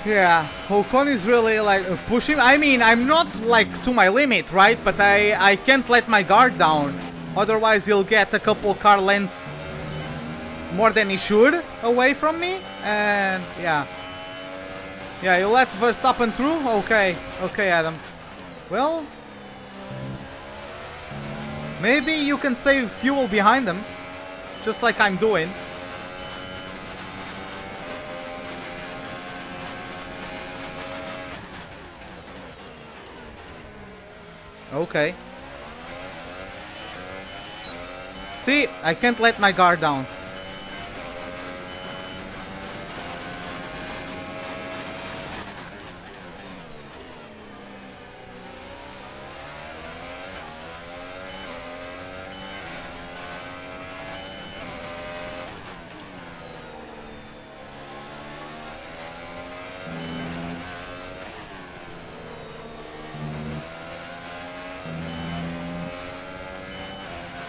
Yeah, Ocon is really like pushing. I mean, I'm not like to my limit, right? But I can't let my guard down. Otherwise, he'll get a couple car lengths more than he should away from me. And yeah. Yeah, you let Verstappen through? Okay. Okay, Adam. Well, maybe you can save fuel behind them. Just like I'm doing. Okay. See, I can't let my guard down.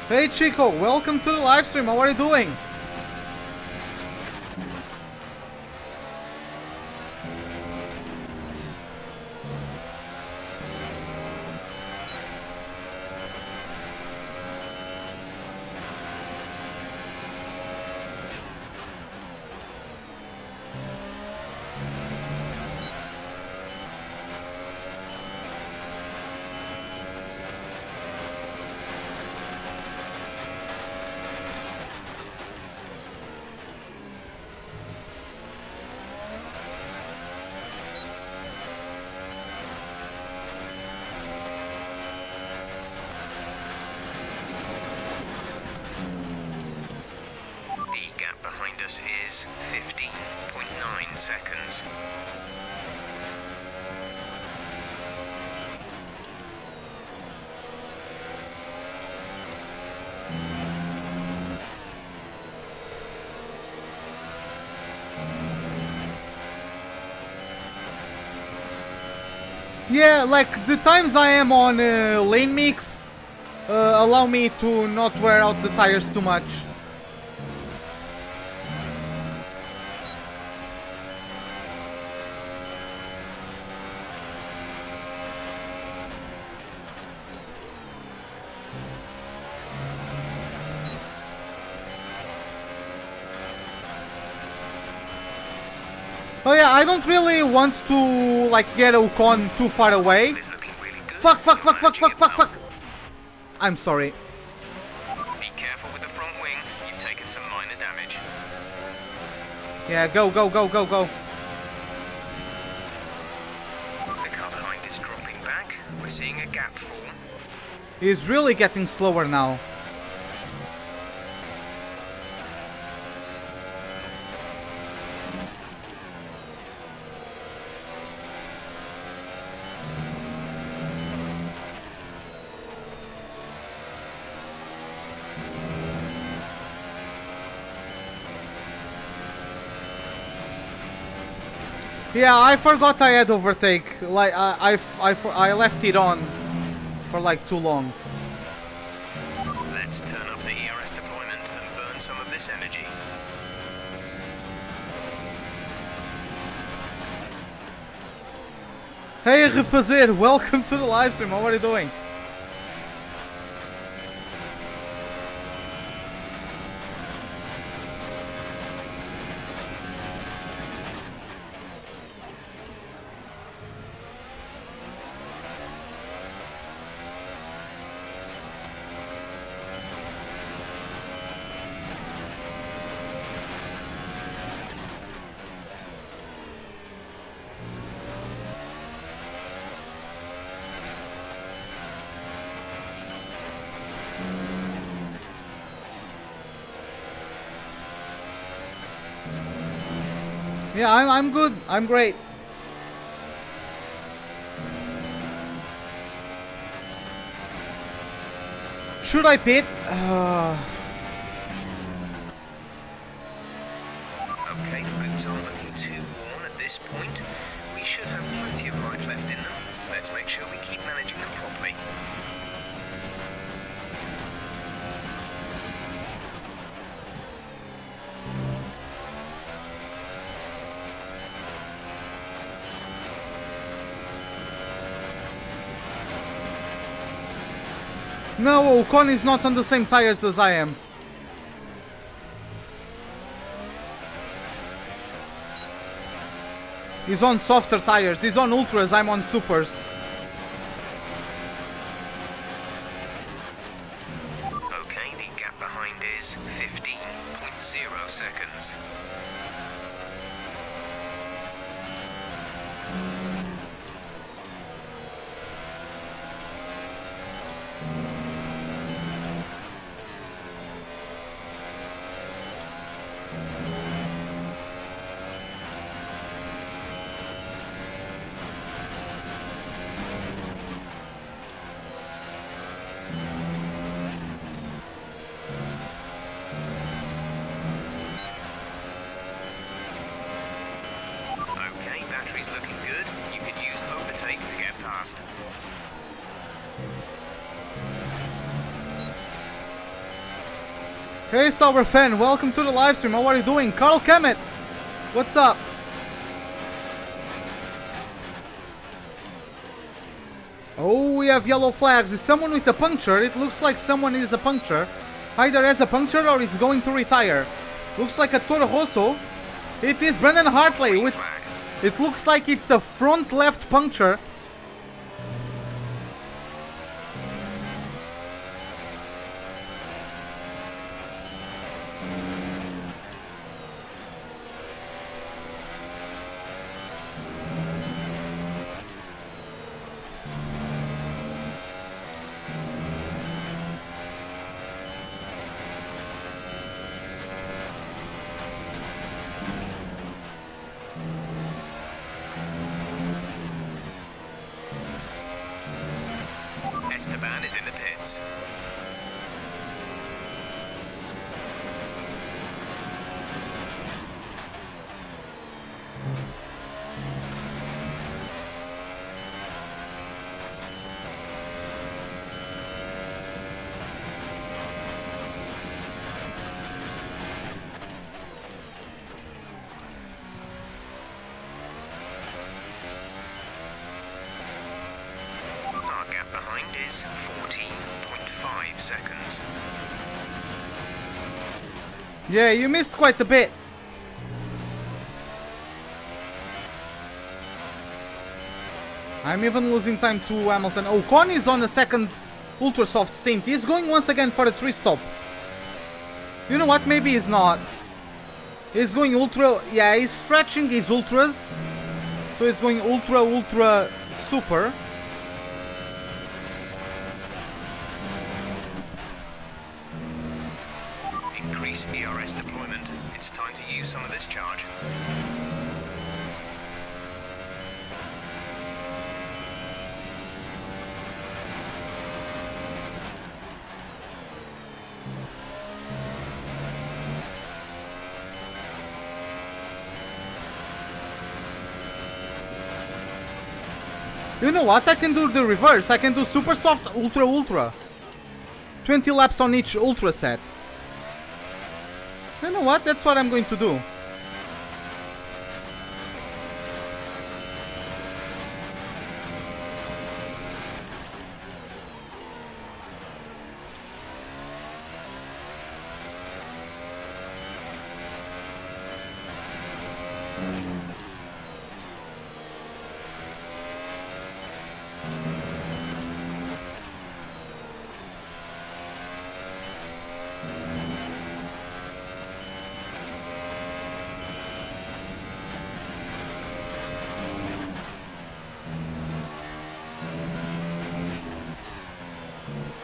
Hey Chico, welcome to the live stream. How are you doing? Is 15.9 seconds. Yeah, like the times I am on lane mix allow me to not wear out the tires too much. Oh yeah, I don't really want to like get Ocon too far away. Fuck. I'm sorry. Be careful with the front wing. You've taken some minor damage. Yeah, go. The car behind is dropping back. We're seeing a gap form. He's really getting slower now. Yeah, I forgot I had overtake. Like I left it on for like too long. Let's turn up the ERS deployment and burn some of this energy. Hey Refazer, welcome to the live stream. How are you doing? Yeah, I'm good. I'm great. Should I pit? Okay, boots aren't looking too worn at this point. We should have plenty of life left in them. Let's make sure we keep managing them properly. No, Ocon is not on the same tires as I am. He's on softer tires. He's on ultras, I'm on supers. Okay, the gap behind is 15.0 seconds. Hey Sauber fan, welcome to the live stream. How are you doing? Carl Kemet, what's up? Oh, we have yellow flags. Is someone with a puncture? It looks like someone is a puncture. Either has a puncture or is going to retire. Looks like a Toro Rosso. It is Brendan Hartley with... It looks like it's a front left puncture. Esteban is in the pits. Our gap behind is 14.5 seconds. Yeah, you missed quite a bit. I'm even losing time to Hamilton. Ocon is on a second ultra soft stint. He's going once again for a 3-stop. You know what? Maybe he's not. He's going ultra. Yeah, he's stretching his ultras. So he's going ultra super. Increase ERS deployment. It's time to use some of this charge. You know what? I can do the reverse. I can do super soft, ultra, ultra. 20 laps on each ultra set. You know what? That's what I'm going to do.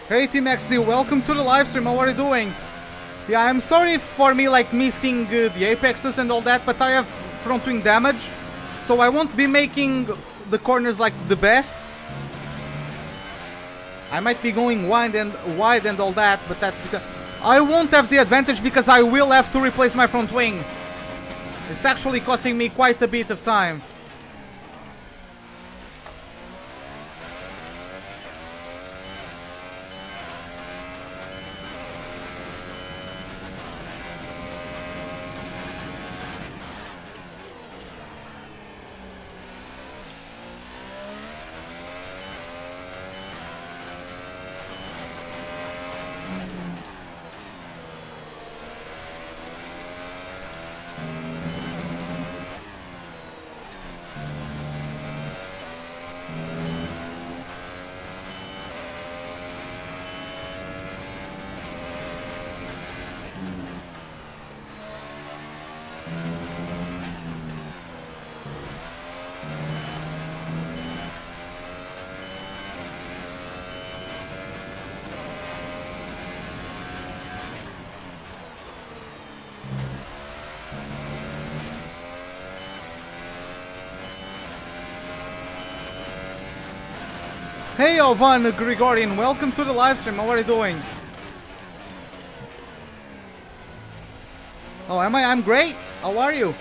Hey Team XD, welcome to the live stream. How are you doing? Yeah, I'm sorry for me like missing the apexes and all that, but I have front wing damage, so I won't be making the corners like the best. I might be going wide and all that, but that's because I won't have the advantage because I will have to replace my front wing. It's actually costing me quite a bit of time. Hey Ovan Grigorian, welcome to the live stream. How are you doing? Oh, am I? I'm great. How are you?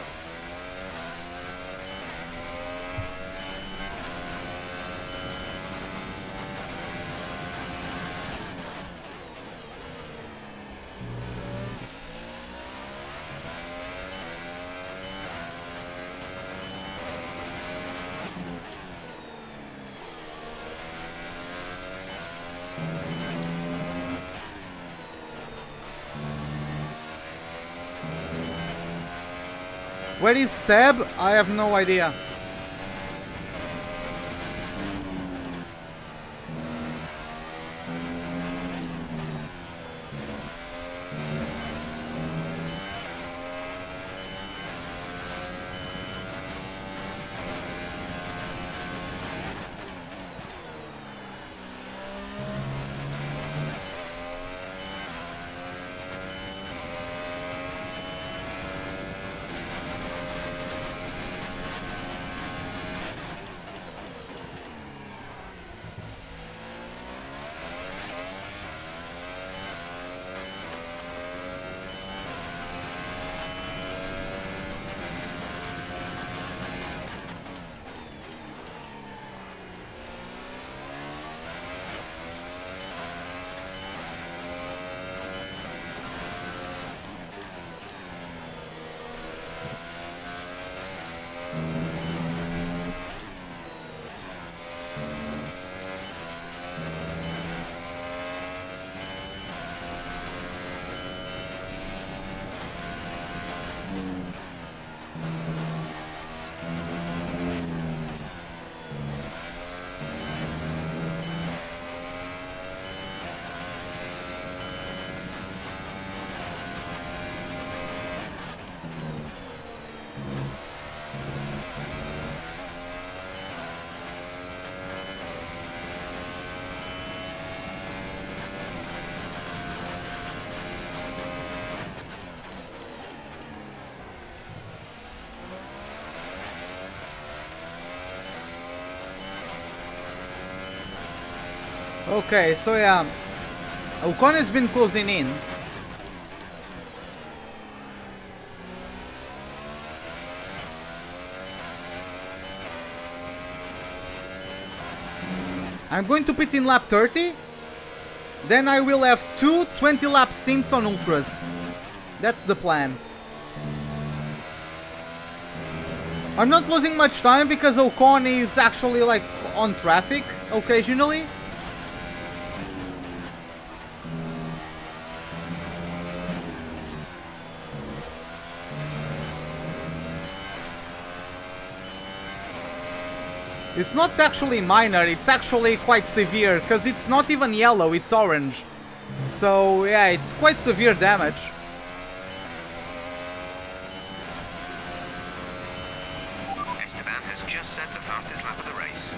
Where is Seb? I have no idea. Okay, so yeah, Ocon has been closing in. I'm going to pit in lap 30. Then I will have 2 20-lap stints on ultras. That's the plan. I'm not losing much time because Ocon is actually like on traffic occasionally. It's not actually minor, it's actually quite severe, because it's not even yellow, it's orange. So yeah, it's quite severe damage. Esteban has just set the fastest lap of the race.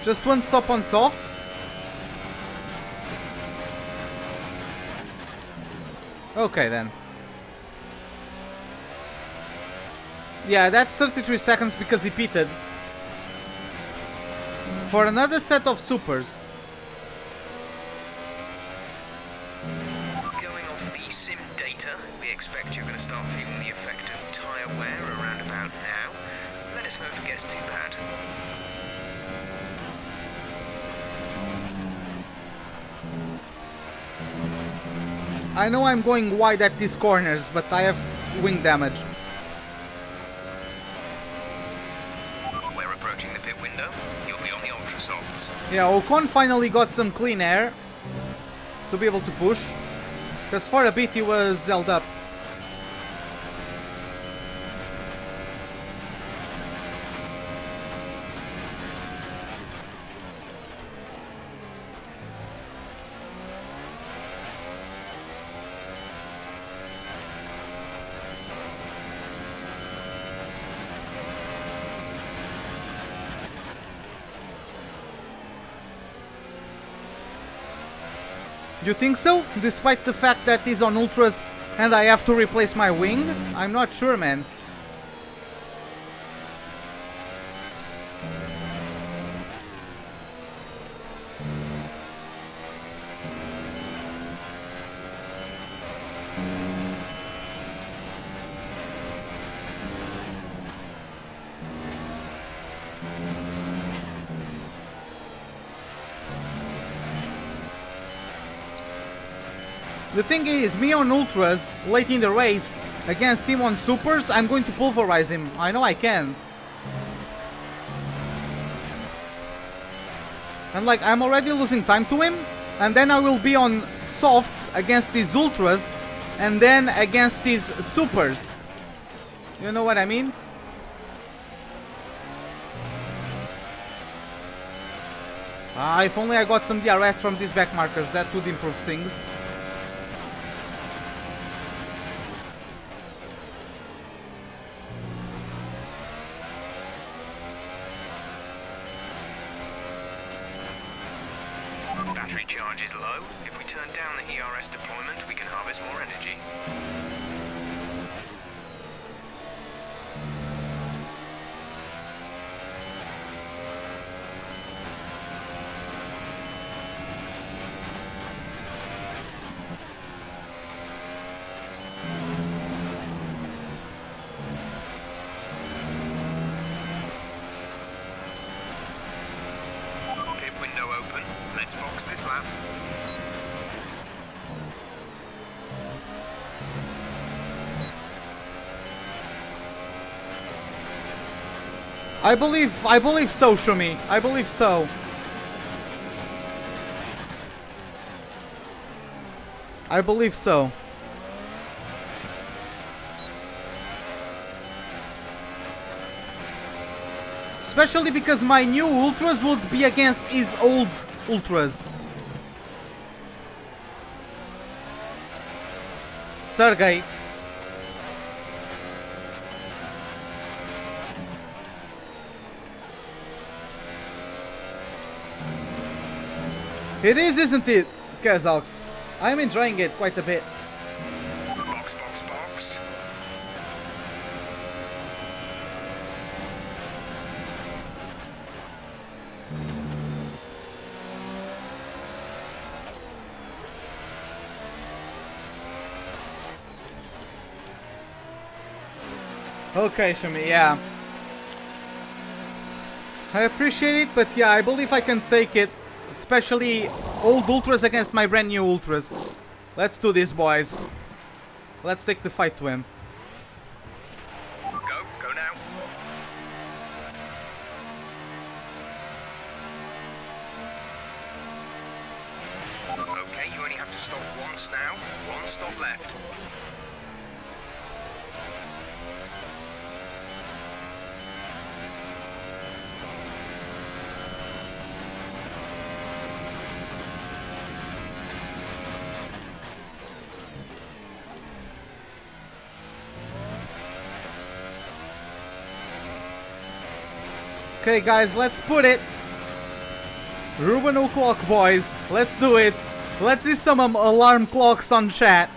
Just one stop on softs. Okay then. Yeah, that's 33 seconds because he pitted. For another set of supers. Going off the sim data, we expect you're going to start feeling the effect of tyre wear around about now. Let us know if it gets too bad. I know I'm going wide at these corners, but I have wing damage. We're approaching the pit window. You'll be on the ultra softs. Yeah, Ocon finally got some clean air to be able to push, because for a bit he was held up. You think so? Despite the fact that he's on ultras and I have to replace my wing? I'm not sure, man. The thing is, me on ultras, late in the race, against him on supers, I'm going to pulverize him. I know I can. And like, I'm already losing time to him, and then I will be on softs against his ultras, and then against his supers. You know what I mean? If only I got some DRS from these back markers, that would improve things. Battery charge is low. If we turn down the ERS deployment, we can harvest more energy. Pit window open. Let's box this lap. I believe so, Shumi. I believe so. I believe so. Especially because my new ultras would be against his old ultras. Sergey. It is, isn't it, Kazoks? I'm enjoying it quite a bit. Box, box, box. Okay, Shumi, yeah. I appreciate it, but yeah, I believe I can take it. Especially old Ultras against my brand new Ultras. Let's do this, boys. Let's take the fight to him. Go now. Okay, you only have to stop once now. One stop left. Okay, guys, let's put it. Ruben o'clock, boys. Let's do it. Let's see some alarm clocks on chat.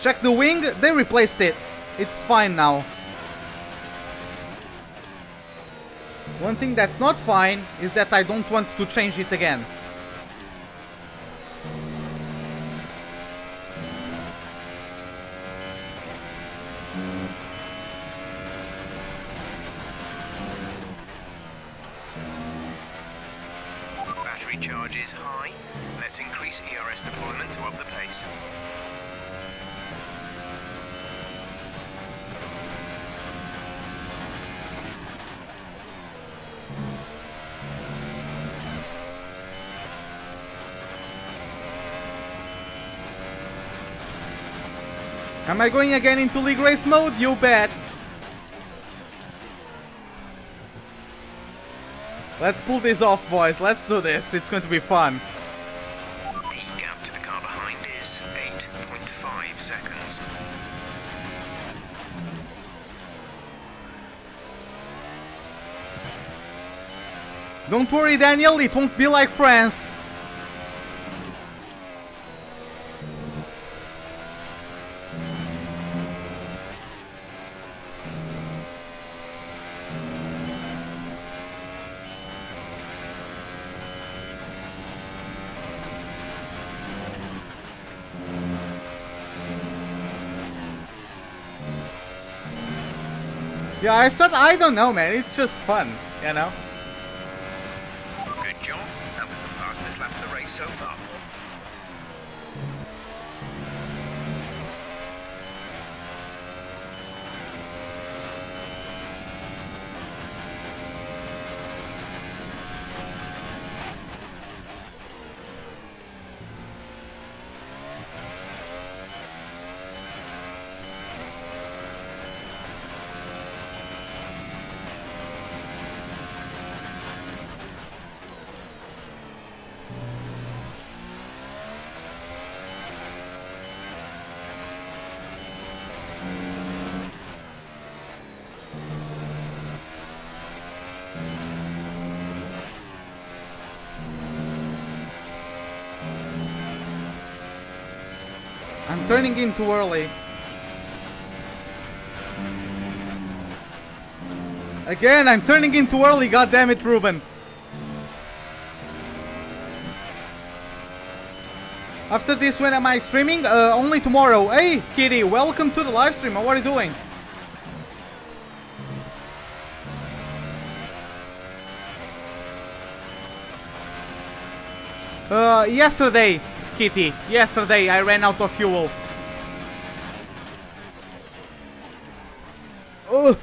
Check the wing. They replaced it. It's fine now. One thing that's not fine is that I don't want to change it again. Charge is high. Let's increase ERS deployment to up the pace. Am I going again into league race mode? You bet. Let's pull this off, boys. Let's do this. It's going to be fun. The gap to the car behind is 8.5 seconds. Don't worry, Daniel. It won't be like France. Yeah, I don't know, man. It's just fun, you know? Good job. That was the fastest lap of the race so far. I'm turning in too early. Again, I'm turning in too early, goddammit, Ruben. After this, when am I streaming? Only tomorrow. Hey, Kitty, welcome to the live stream. How are you doing? Yesterday, Kitty. Yesterday, I ran out of fuel. Oh.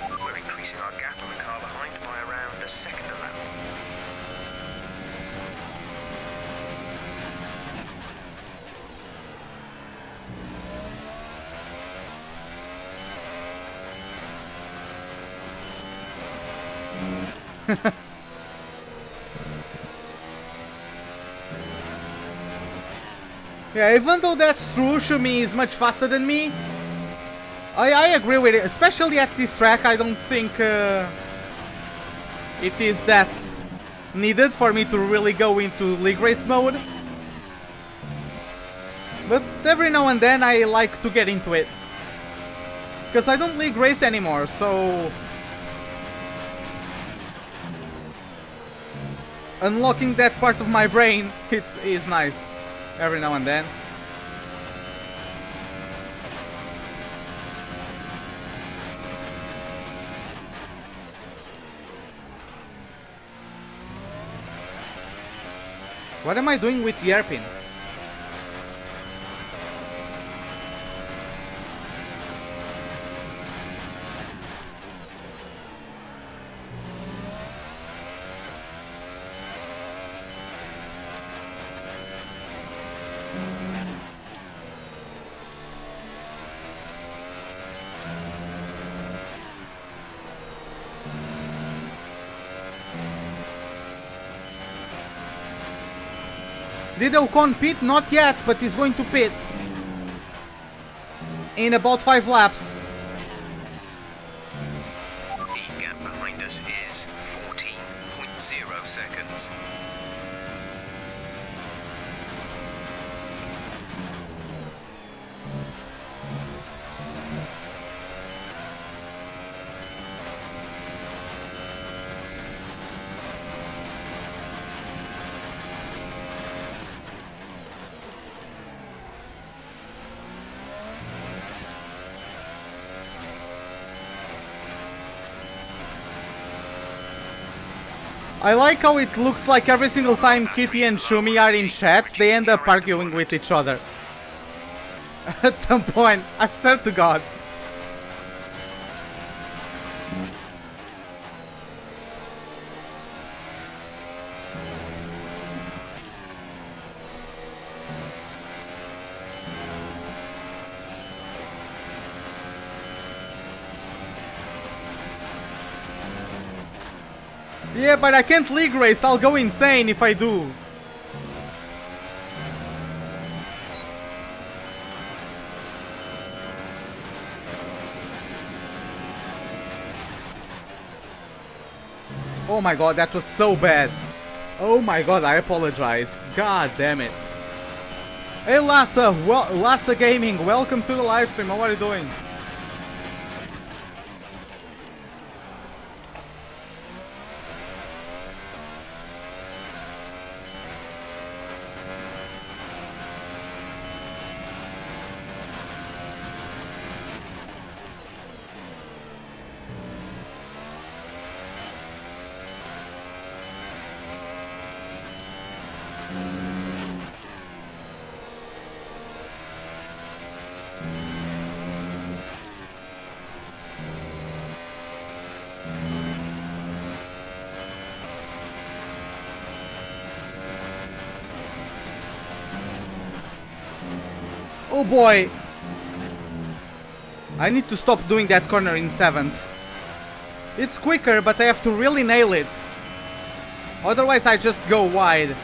We're increasing our gap on the car behind by around a second a lap. Yeah, even though that's true, Shumi is much faster than me. I agree with it, especially at this track. I don't think it is that needed for me to really go into league race mode. But every now and then I like to get into it. Because I don't league race anymore, so unlocking that part of my brain is nice every now and then. What am I doing with the hairpin? Did Ocon pit? Not yet, but he's going to pit in about 5 laps. The gap behind us is 14.0 seconds. I like how it looks like every single time Kitty and Shumi are in chat, they end up arguing with each other. At some point, I swear to God. Yeah, but I can't league race, I'll go insane if I do. Oh my god, that was so bad. Oh my god, I apologize. God damn it. Hey Lassa, Lassa Gaming, welcome to the live stream. How are you doing? Oh boy! I need to stop doing that corner in 7th. It's quicker, but I have to really nail it. Otherwise I just go wide.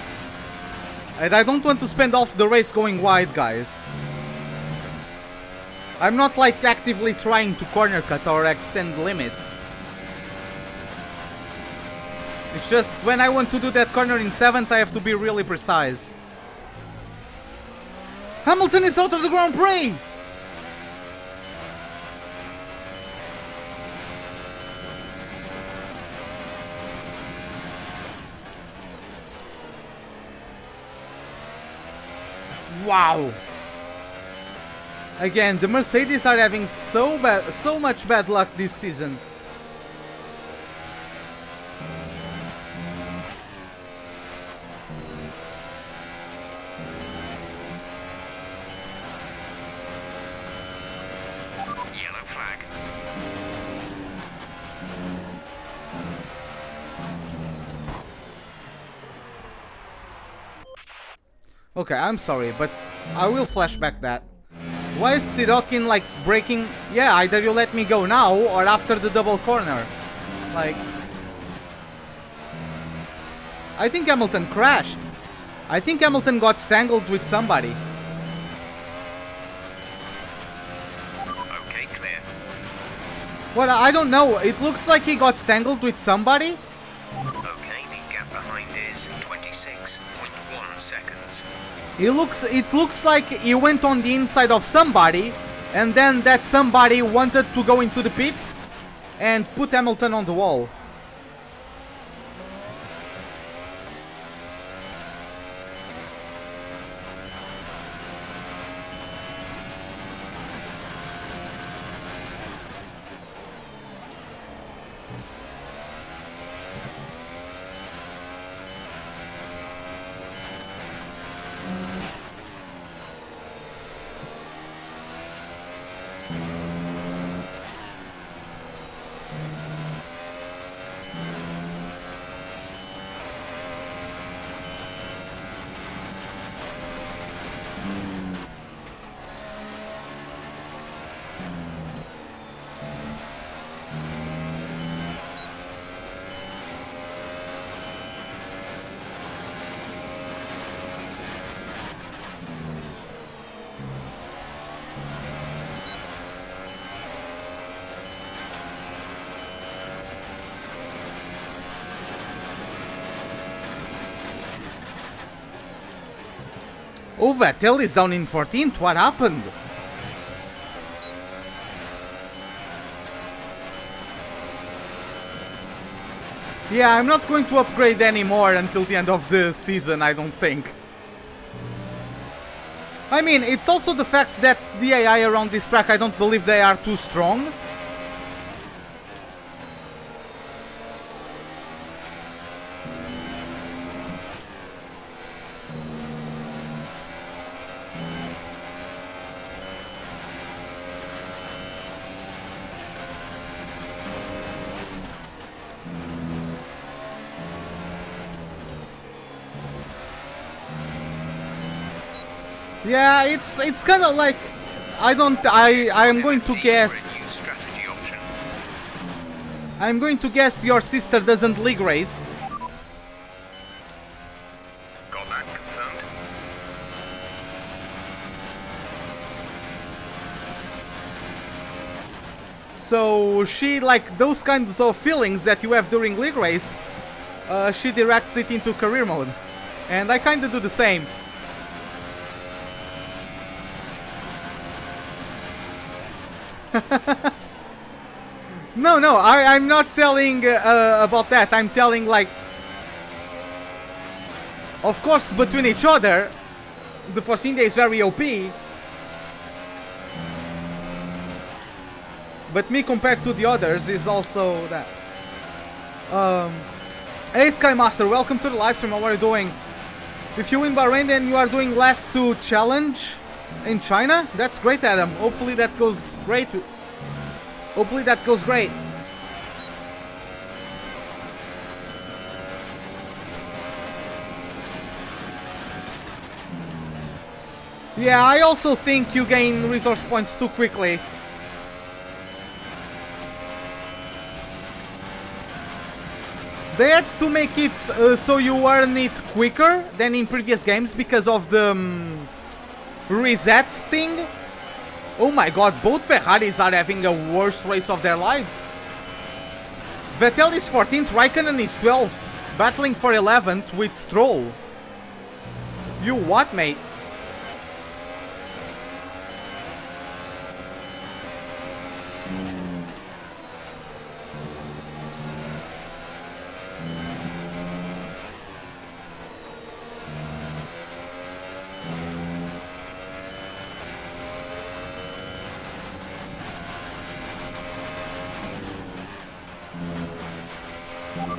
And I don't want to spend half the race going wide, guys. I'm not like actively trying to corner cut or extend limits. It's just when I want to do that corner in 7th, I have to be really precise. Hamilton is out of the Grand Prix! Wow! Again, the Mercedes are having so much bad luck this season. Okay, I'm sorry, but I will flashback that. Why is Sirokin like braking? Yeah, either you let me go now or after the double corner. Like, I think Hamilton crashed. I think Hamilton got tangled with somebody. Okay, clear. Well, I don't know. It looks like he got tangled with somebody. Okay, the gap behind is 26.1 seconds. It looks like he went on the inside of somebody, and then that somebody wanted to go into the pits and put Hamilton on the wall. Oh, Vettel is down in 14th. What happened? Yeah, I'm not going to upgrade anymore until the end of the season, I don't think. I mean, it's also the fact that the AI around this track, I don't believe they are too strong. Yeah, it's kind of like I'm going to guess. I'm going to guess your sister doesn't league race. Got that confirmed. So she, like those kinds of feelings that you have during league race, she directs it into career mode, and I kind of do the same. No, I'm not telling about that. I'm telling, like, of course, between each other, the Force India is very OP. But me compared to the others is also that. Hey Sky Master, welcome to the live stream. How are you doing? If you win Bahrain, then you are doing last to challenge in China. That's great, Adam. Hopefully that goes great. Hopefully that goes great. Yeah, I also think you gain resource points too quickly. They had to make it so you earn it quicker than in previous games because of the reset thing. Oh my god, both Ferraris are having a worst race of their lives. Vettel is 14th, Raikkonen is 12th, battling for 11th with Stroll. You what, mate?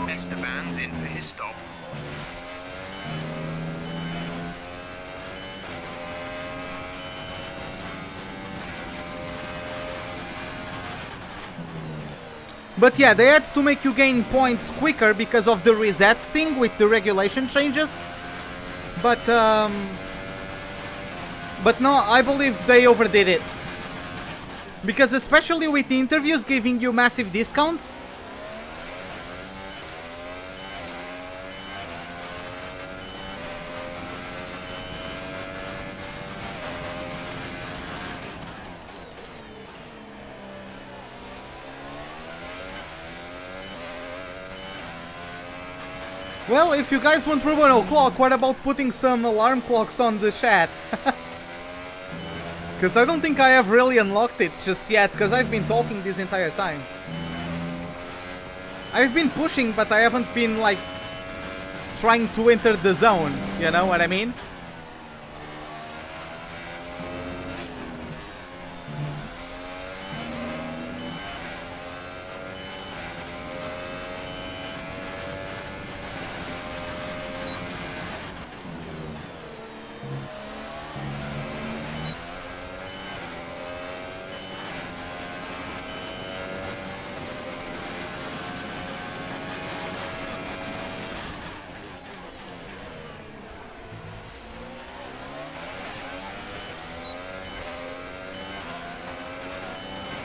Esteban's in for his stop. But yeah, they had to make you gain points quicker because of the reset thing with the regulation changes. But no, I believe they overdid it. Because especially with the interviews giving you massive discounts. Well, if you guys want Ruben o'clock, what about putting some alarm clocks on the chat? Because I don't think I have really unlocked it just yet, because I've been talking this entire time. I've been pushing, but I haven't been, like, trying to enter the zone, you know what I mean?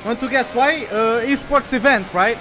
Want to guess why? Esports event, right?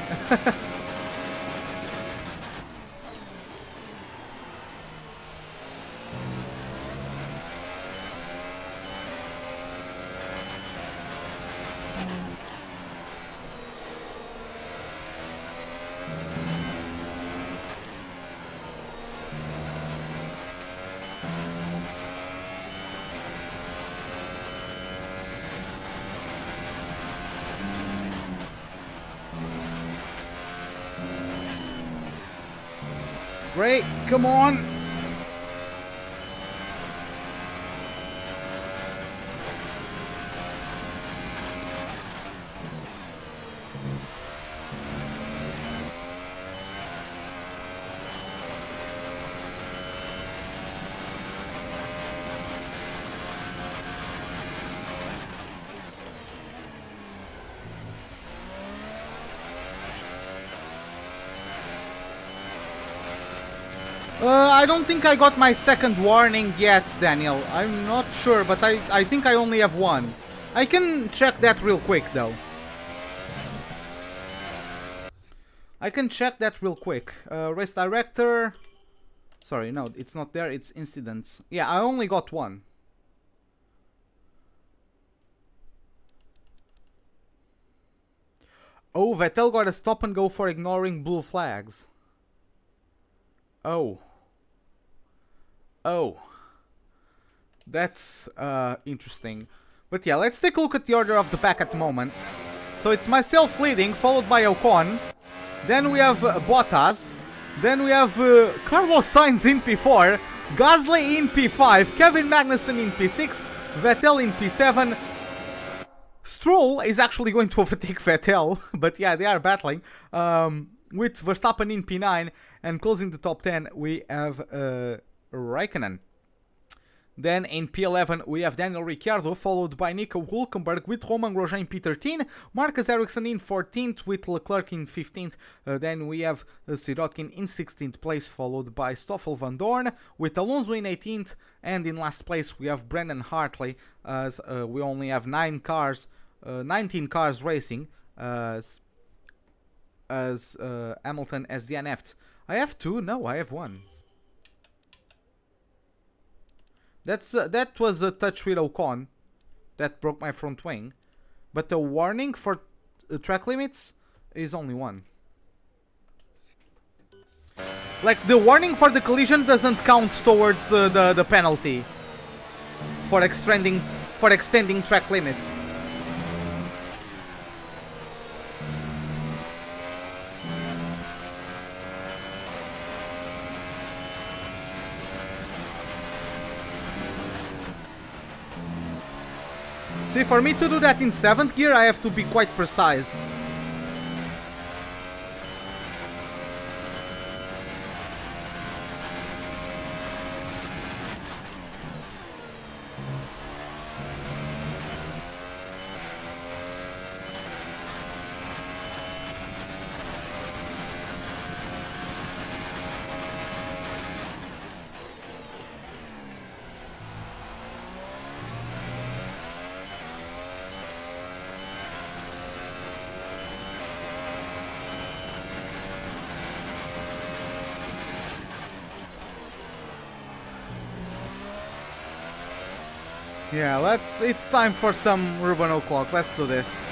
Great, come on. I don't think I got my second warning yet, Daniel. I'm not sure, but I think I only have one. I can check that real quick, though. I can check that real quick. Race director... Sorry, no, it's not there, it's incidents. Yeah, I only got one. Oh, Vettel got a stop and go for ignoring blue flags. Oh. Oh. That's interesting. But yeah, let's take a look at the order of the pack at the moment. So it's myself leading, followed by Ocon. Then we have Bottas. Then we have Carlos Sainz in P4. Gasly in P5. Kevin Magnussen in P6. Vettel in P7. Stroll is actually going to overtake Vettel. But yeah, they are battling. With Verstappen in P9. And closing the top 10, we have Raikkonen. Then in P11 we have Daniel Ricciardo, followed by Nico Hülkenberg with Romain Grosjean in P13, Marcus Ericsson in 14th with Leclerc in 15th, then we have Sirotkin in 16th place, followed by Stoffel van Dorn with Alonso in 18th, and in last place we have Brendan Hartley, as we only have 19 cars racing, as Hamilton as DNF'd. I have two? No, I have one. That was a touch with Ocon that broke my front wing, but the warning for track limits is only one. Like, the warning for the collision doesn't count towards the penalty for extending track limits. See, for me to do that in 7th gear, I have to be quite precise. Yeah, it's time for some Ruben O'Clock. Let's do this.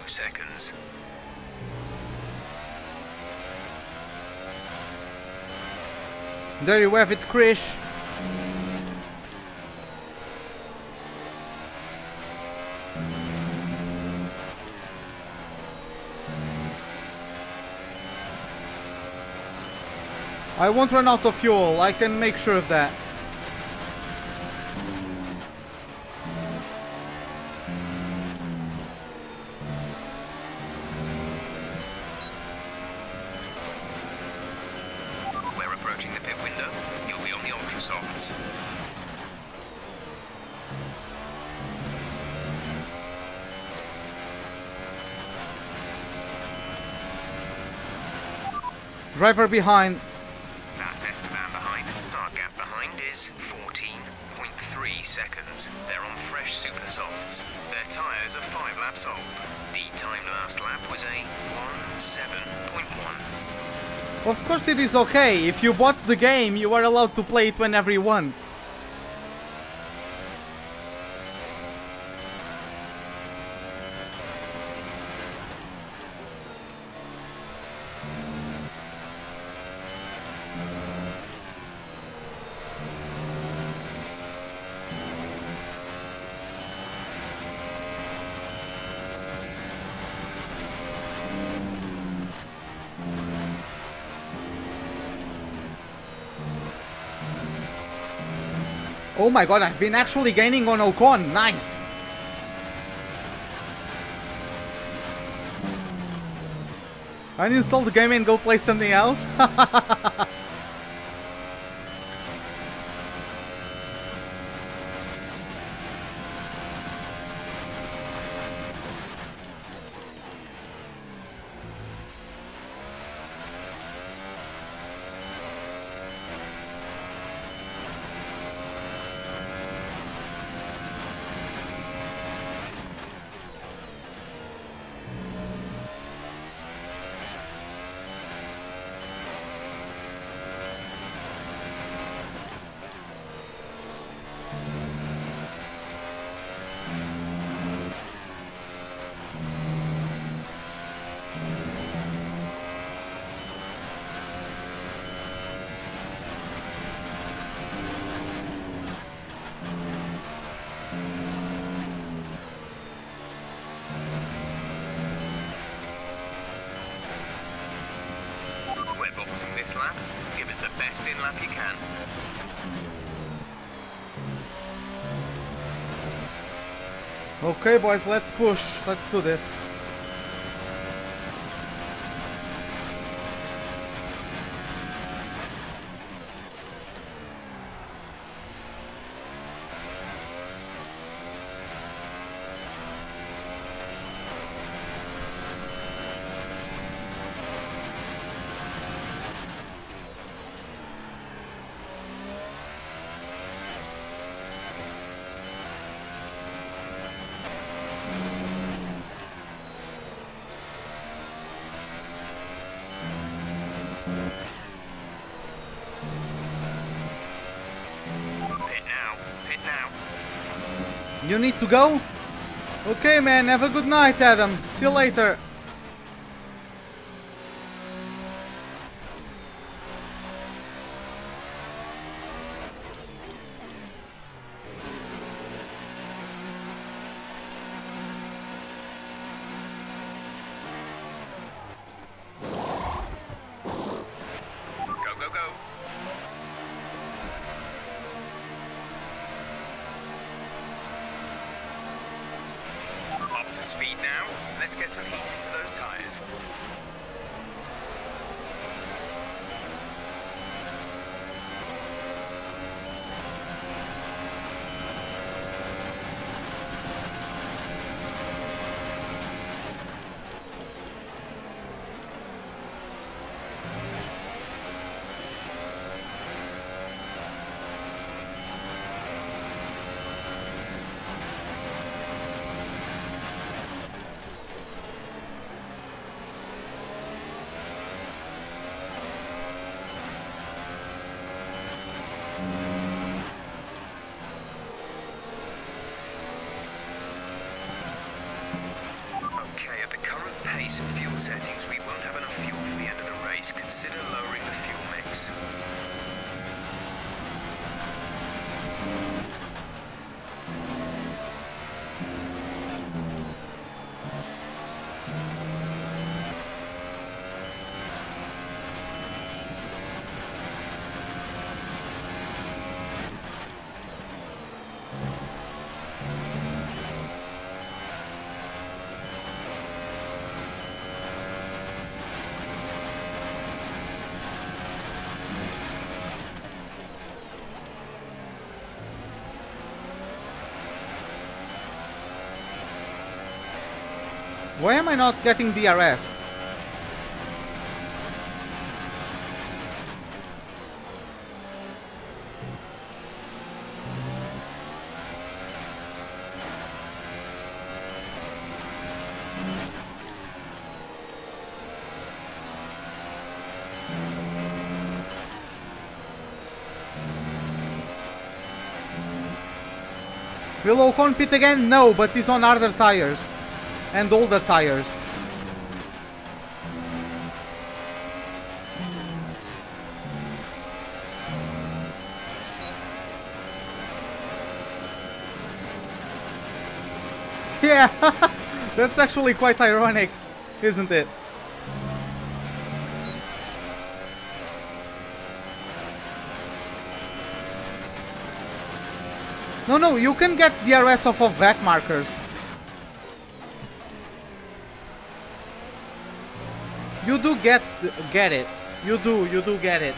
Seconds. There you have it, Krish. I won't run out of fuel, I can make sure of that. We're approaching the pit window. You'll be on the softs. Driver behind. That's Esteban behind. Our gap behind is 14.3 seconds. They're on fresh super softs. Their tyres are 5 laps old. The time last lap was a 1:7.1. Of course it is okay. If you bought the game, you are allowed to play it whenever you want. Oh my god, I've been actually gaining on Ocon. Nice. Uninstall the game and go play something else. This lap, give us the best in lap you can. Okay boys, let's push. Let's do this. You need to go? Okay man, have a good night Adam. See you later. Speed now. Let's get some heat into those tyres. And fuel settings, we won't have enough fuel for the end of the race. Consider lowering the fuel mix. Why am I not getting DRS? Will Ocon pit again? No, but he's on harder tires and older tires. Yeah, that's actually quite ironic, isn't it? No, you can get DRS off of back markers. You do get it. You do get it.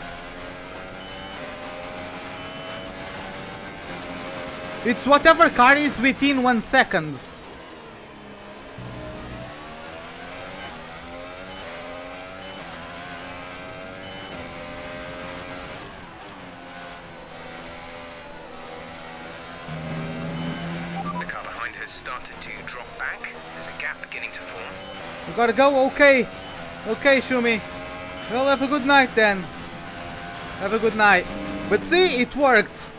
It's whatever car is within 1 second. Started to drop back. There's a gap beginning to form. You gotta go? Okay. Okay, Shumi. Well, have a good night then. Have a good night. But see, it worked.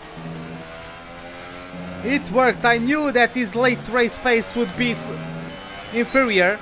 It worked. I knew that his late race pace would be inferior.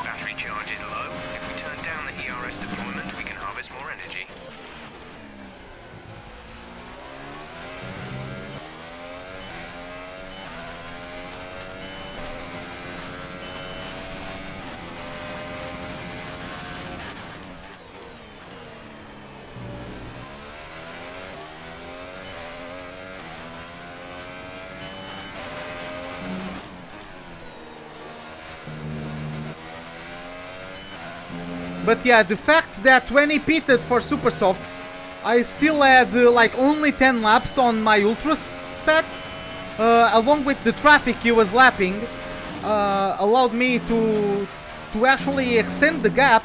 Battery charge is low. If we turn down the ERS deployment, we can harvest more energy. But yeah, the fact that when he pitted for Super Softs, I still had like only 10 laps on my Ultra set, along with the traffic he was lapping, allowed me to actually extend the gap.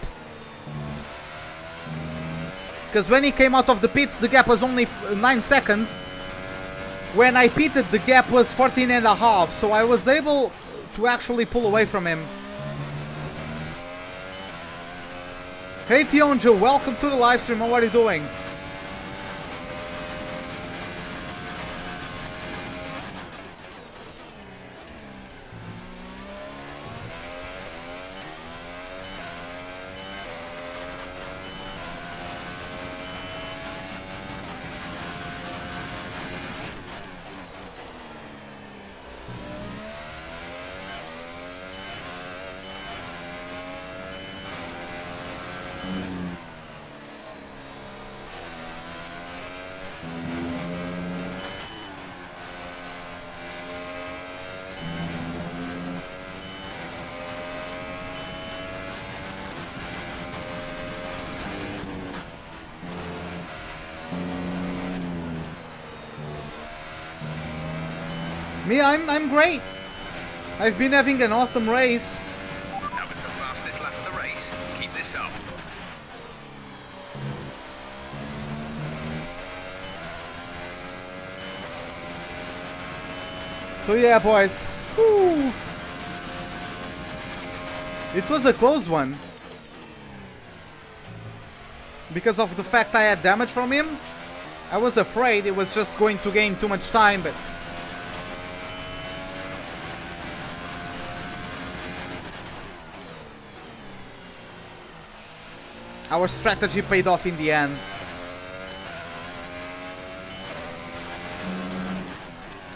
Because when he came out of the pits, the gap was only 9 seconds. When I pitted, the gap was 14.5, so I was able to actually pull away from him. Hey Tionjo, welcome to the live stream. How are you doing? Me, I'm great. I've been having an awesome race. That was the fastest lap of the race. Keep this up. So yeah, boys. Whew. It was a close one. Because of the fact I had damage from him. I was afraid it was just going to gain too much time, but... our strategy paid off in the end.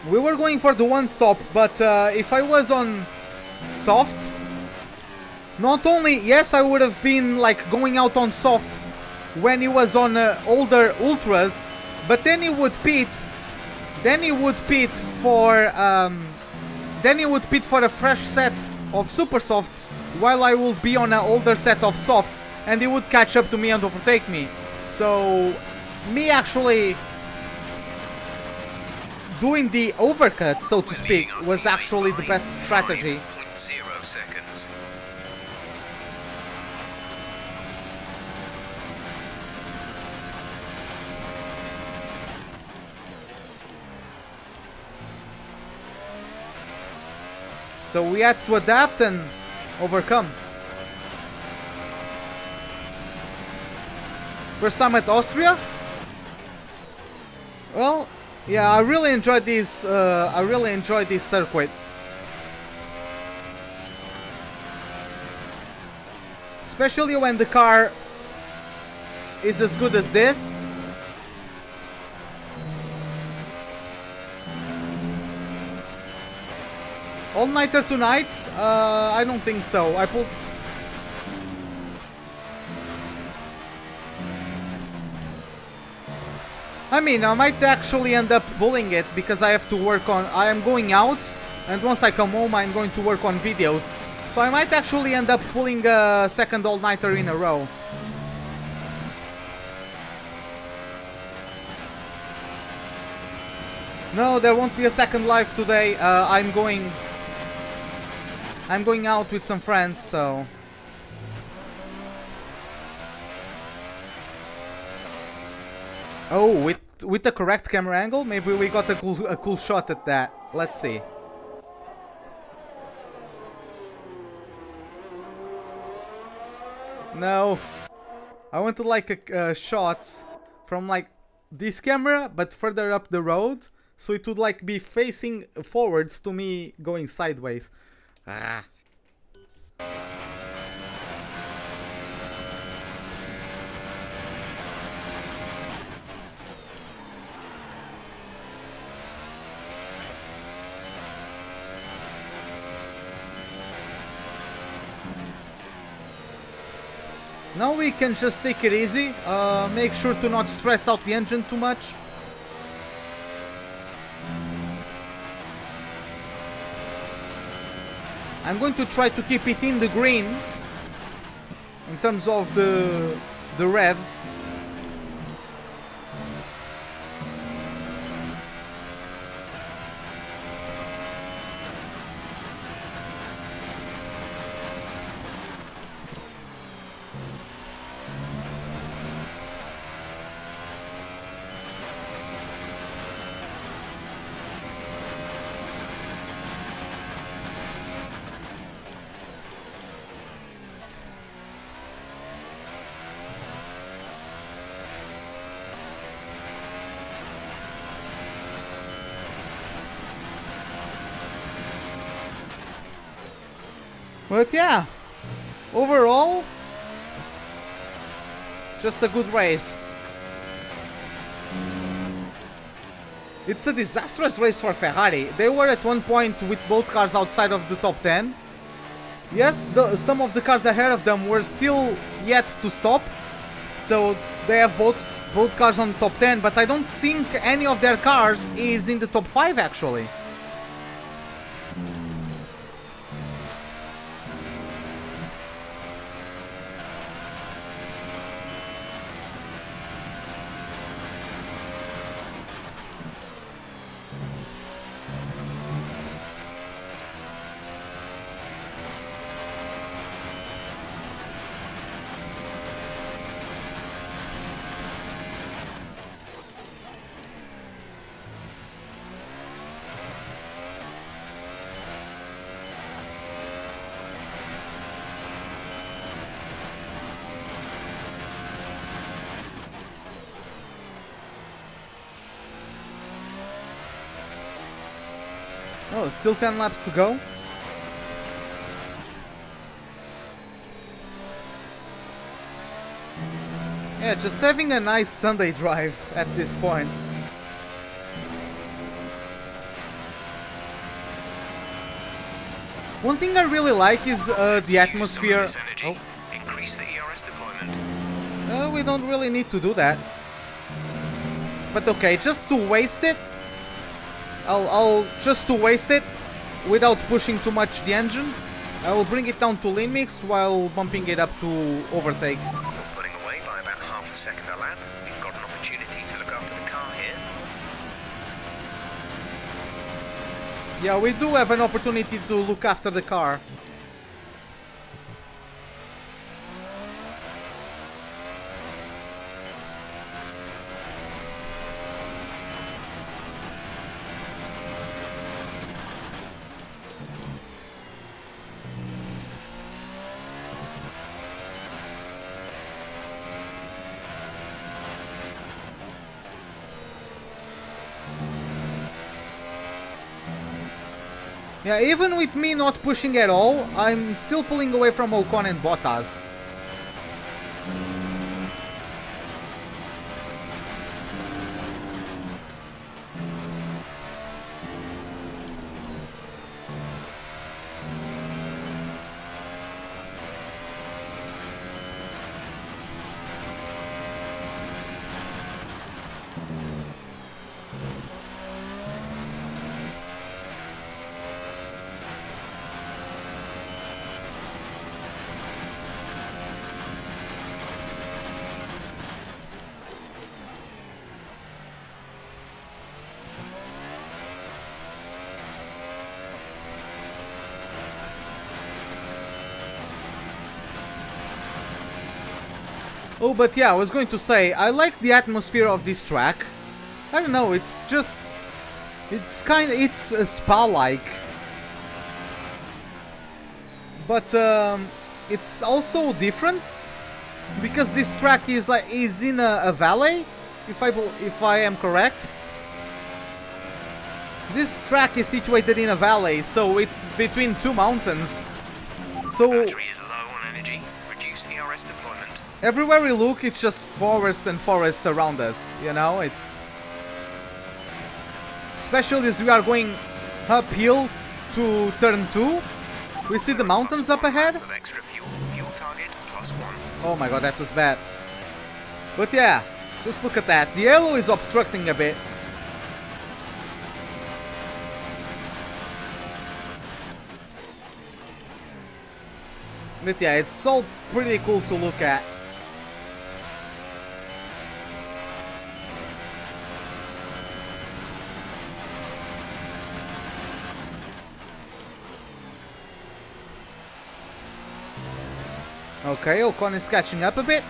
We were going for the one stop, but if I was on softs, not only, yes, I would have been like going out on softs when he was on older ultras, but then he would pit. Then he would pit for a fresh set of super softs, while I would be on an older set of softs, and he would catch up to me and overtake me. So, me actually doing the overcut, so to speak, was actually the best strategy. 0.0 seconds. So we had to adapt and overcome. First time at Austria? Well, yeah, I really enjoyed this circuit. Especially when the car is as good as this. All-nighter tonight? I don't think so. I mean, I might actually end up pulling it because I have to work on... I am going out, and once I come home I'm going to work on videos. So I might actually end up pulling a second all-nighter in a row. No, there won't be a second live today. I'm going out with some friends, so... Oh, with the correct camera angle, maybe we got a cool shot at that. Let's see. No, I wanted like a shot from like this camera, but further up the road, so it would like be facing forwards to me going sideways. Ah. Now we can just take it easy, make sure to not stress out the engine too much. I'm going to try to keep it in the green in terms of the revs. But yeah, overall, just a good race. It's a disastrous race for Ferrari. They were at one point with both cars outside of the top 10. Yes, some of the cars ahead of them were still yet to stop, so they have both cars on the top 10, but I don't think any of their cars is in the top 5 actually. Oh, still 10 laps to go. Yeah, just having a nice Sunday drive at this point. One thing I really like is the atmosphere. Oh. Increase the ERS deployment. We don't really need to do that. But okay, just to waste it, I'll just to waste it without pushing too much the engine, I will bring it down to lean mix while bumping it up to overtake. You're putting away by about half a second a lap. You've got an opportunity to look after the car here. Yeah, we do have an opportunity to look after the car. Yeah, even with me not pushing at all, I'm still pulling away from Ocon and Bottas. Oh, but yeah, I was going to say, I like the atmosphere of this track. I don't know, it's just... it's spa-like. But it's also different because this track is in a valley, if I am correct. This track is situated in a valley, so it's between two mountains. So Battery is low on energy. Reduce ERS deployment. Everywhere we look, it's just forest and forest around us, you know, it's... Especially as we are going uphill to turn 2. We see the mountains up ahead. Of extra fuel. Fuel target +1. Oh my god, that was bad. But yeah, just look at that. The yellow is obstructing a bit. But yeah, it's all pretty cool to look at. Okay, Ocon is catching up a bit.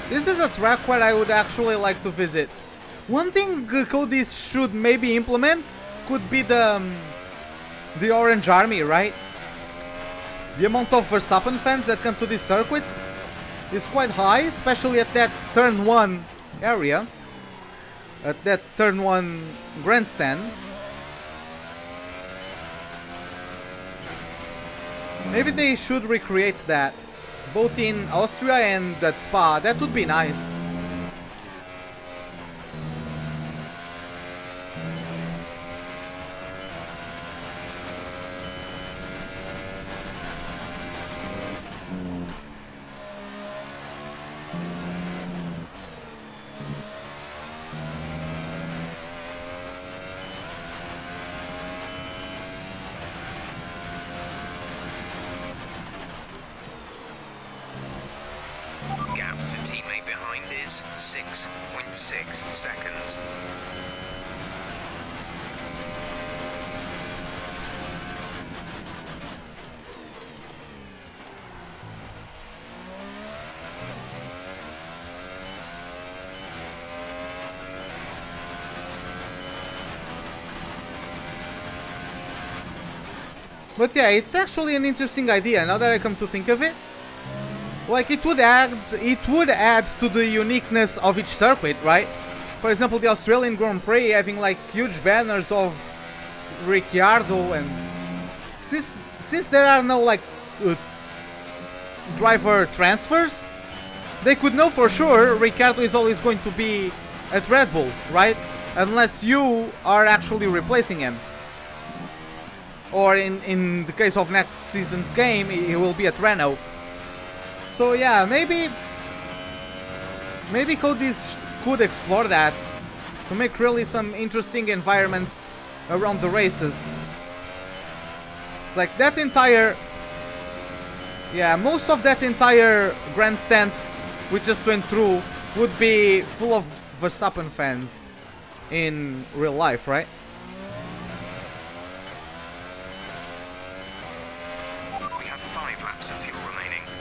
This is a track where I would actually like to visit. One thing Cody's should maybe implement could be the Orange Army, right? The amount of Verstappen fans that come to this circuit is quite high, especially at that turn 1 area. At that turn 1 grandstand. Maybe they should recreate that. Both in Austria and at Spa, that would be nice. 6.6 seconds. But yeah, it's actually an interesting idea now that I come to think of it. Like it would add to the uniqueness of each circuit, right? For example, the Australian Grand Prix having like huge banners of Ricciardo, and since there are no like driver transfers, they could know for sure Ricciardo is always going to be at Red Bull, right? Unless you are actually replacing him. Or in the case of next season's game, he will be at Renault. So yeah, maybe Cody's could explore that to make really some interesting environments around the races. Like that entire, yeah, most of that entire grandstand we just went through would be full of Verstappen fans in real life, right?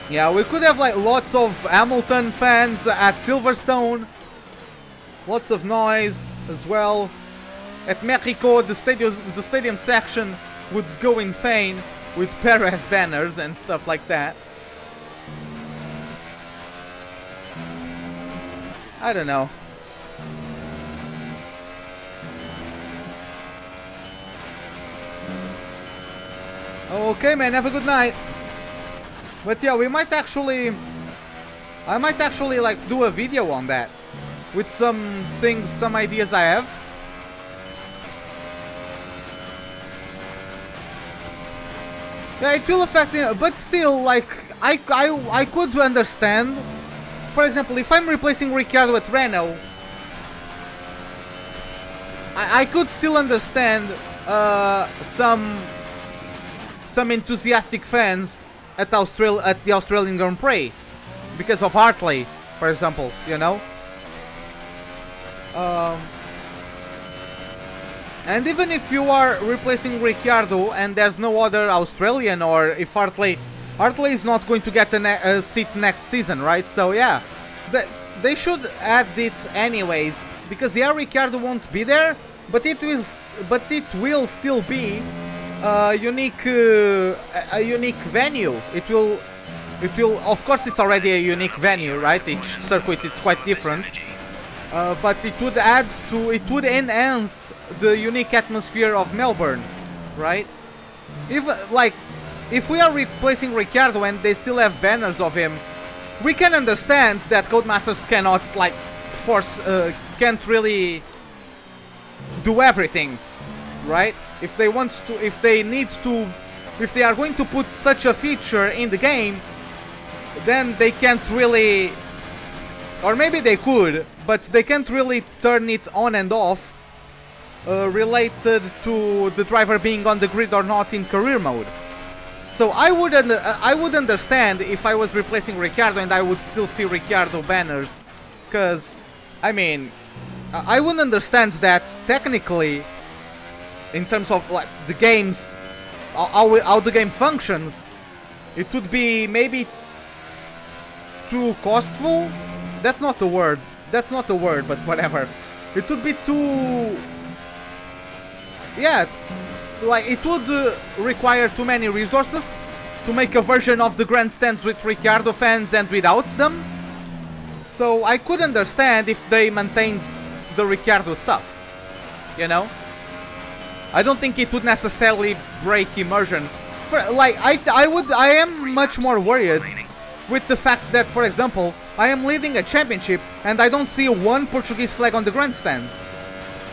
Yeah, we could have like lots of Hamilton fans at Silverstone, lots of noise as well. At Mexico, the stadium section would go insane with Perez banners and stuff like that. I don't know. Okay, man, have a good night. But yeah, I might actually like do a video on that with some things, some ideas I have. Yeah, it will affect it, but still, like I could understand. For example, if I'm replacing Ricciardo at Renault, I could still understand some enthusiastic fans at the Australian Grand Prix because of Hartley, for example, you know. And even if you are replacing Ricciardo and there's no other Australian, or if Hartley is not going to get a seat next season, right? So yeah, they should add it anyways, because yeah, Ricciardo won't be there, but it will still be a unique venue. It will, of course, it's already a unique venue, right? Each circuit is quite different, but it would enhance the unique atmosphere of Melbourne, right? If we are replacing Ricciardo and they still have banners of him, we can understand that Codemasters cannot can't really do everything, right? If they want to, if they are going to put such a feature in the game, then they can't really, or maybe they could, but they can't really turn it on and off related to the driver being on the grid or not in career mode. So I would understand if I was replacing Ricciardo and I would still see Ricciardo banners, because I mean, I wouldn't understand that technically. In terms of like the games, how the game functions, it would be maybe too costful. That's not the word. That's not the word, but whatever. It would be too. Yeah, like it would require too many resources to make a version of the grandstands with Ricciardo fans and without them. So I could understand if they maintained the Ricciardo stuff, you know. I don't think it would necessarily break immersion. I am much more worried with the fact that, for example, I am leading a championship and I don't see one Portuguese flag on the grandstands.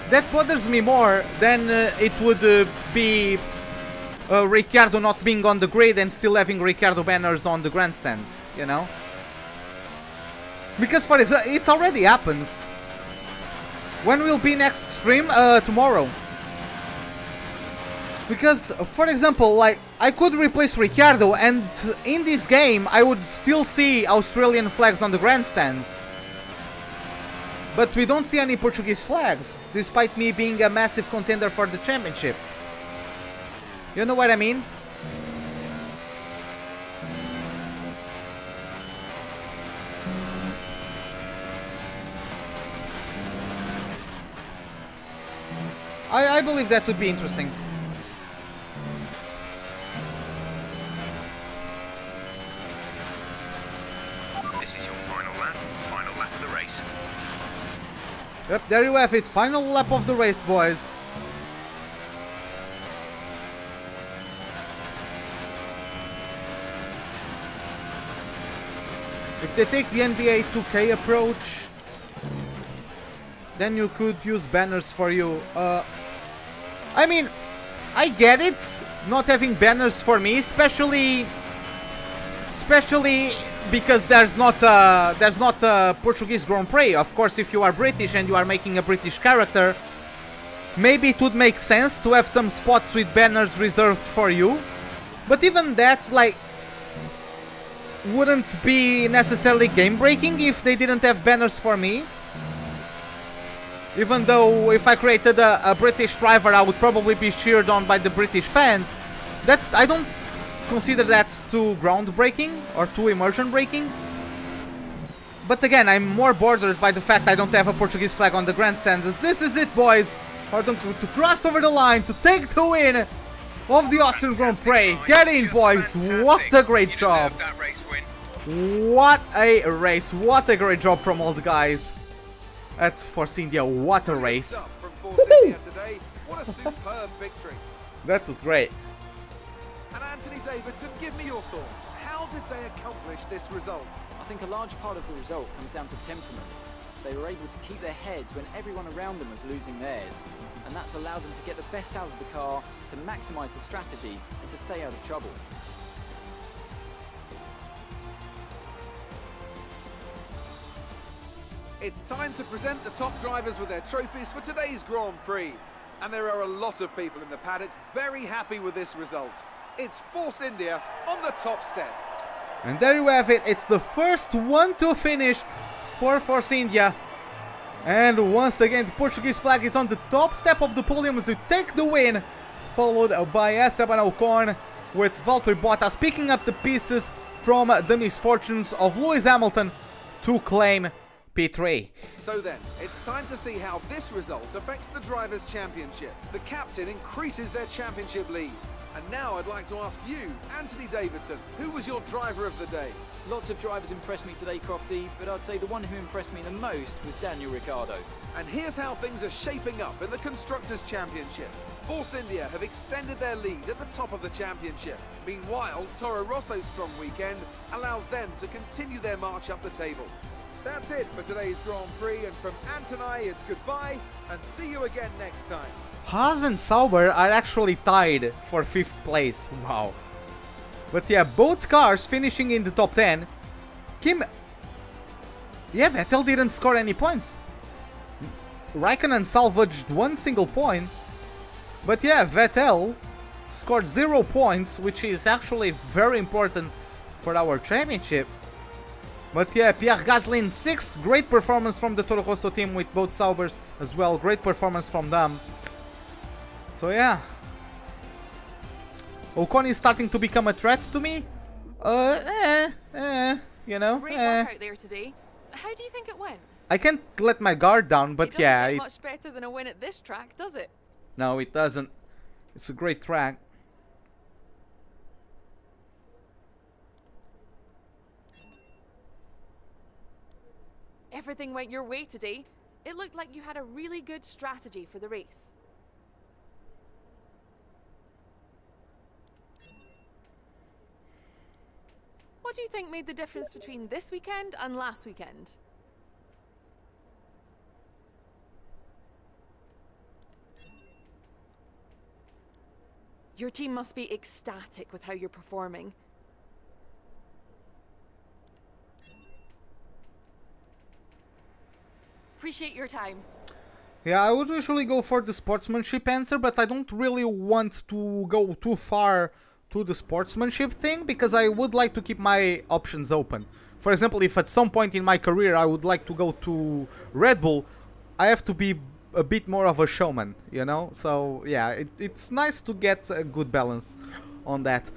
That bothers me more than it would be Ricciardo not being on the grid and still having Ricciardo banners on the grandstands, you know? Because, for example, it already happens. When will be next stream? Tomorrow. Because, for example, like, I could replace Ricciardo and in this game I would still see Australian flags on the grandstands. But we don't see any Portuguese flags, despite me being a massive contender for the championship. You know what I mean? I believe that would be interesting. This is your final lap of the race. Yep, there you have it. Final lap of the race, boys. If they take the NBA 2K approach, then you could use banners for you. I mean, I get it, not having banners for me, especially because there's not a Portuguese Grand Prix. Of course, if you are British and you are making a British character, maybe it would make sense to have some spots with banners reserved for you. But even that, like, wouldn't be necessarily game-breaking if they didn't have banners for me. Even though if I created a British driver, I would probably be cheered on by the British fans. That I don't consider that too groundbreaking or too immersion breaking. But again, I'm more bothered by the fact I don't have a Portuguese flag on the grandstands. As this is it, boys. Hardon to cross over the line to take the win of the Austrian Grand Prix. Get in, boys. What a great job. What a race. What a great job from all the guys at Force India. What a race. What a superb victory. That was great. And Anthony Davidson, give me your thoughts. How did they accomplish this result? I think a large part of the result comes down to temperament. They were able to keep their heads when everyone around them was losing theirs, and that's allowed them to get the best out of the car, to maximise the strategy, and to stay out of trouble. It's time to present the top drivers with their trophies for today's Grand Prix. And there are a lot of people in the paddock very happy with this result. It's Force India on the top step. And there you have it. It's the first one to finish for Force India. And once again, the Portuguese flag is on the top step of the podium as we take the win, followed by Esteban Ocon with Valtteri Bottas picking up the pieces from the misfortunes of Lewis Hamilton to claim P3. So then, it's time to see how this result affects the Drivers' Championship. The captain increases their championship lead. And now I'd like to ask you, Anthony Davidson, who was your driver of the day? Lots of drivers impressed me today, Crofty, but I'd say the one who impressed me the most was Daniel Ricciardo. And here's how things are shaping up in the Constructors' Championship. Force India have extended their lead at the top of the championship. Meanwhile, Toro Rosso's strong weekend allows them to continue their march up the table. That's it for today's Grand Prix, and from Ant and I, it's goodbye, and see you again next time. Haas and Sauber are actually tied for 5th place. Wow. But yeah, both cars finishing in the top 10. Yeah, Vettel didn't score any points. Raikkonen salvaged 1 single point. But yeah, Vettel scored 0 points, which is actually very important for our championship. But yeah, Pierre Gasly 6th. Great performance from the Toro Rosso team with both Saubers as well. Great performance from them. So yeah. Ocon is starting to become a threat to me. You know. Great workout there today. How do you think it went? I can't let my guard down, but yeah. It doesn't get much better than a win at this track, does it? No, it doesn't. It's a great track. Everything went your way today. It looked like you had a really good strategy for the race. What do you think made the difference between this weekend and last weekend? Your team must be ecstatic with how you're performing. Appreciate your time. Yeah, I would usually go for the sportsmanship answer, but I don't really want to go too far to the sportsmanship thing because I would like to keep my options open. for example, if at some point in my career I would like to go to Red Bull, I have to be a bit more of a showman, you know? So yeah, it's nice to get a good balance on that.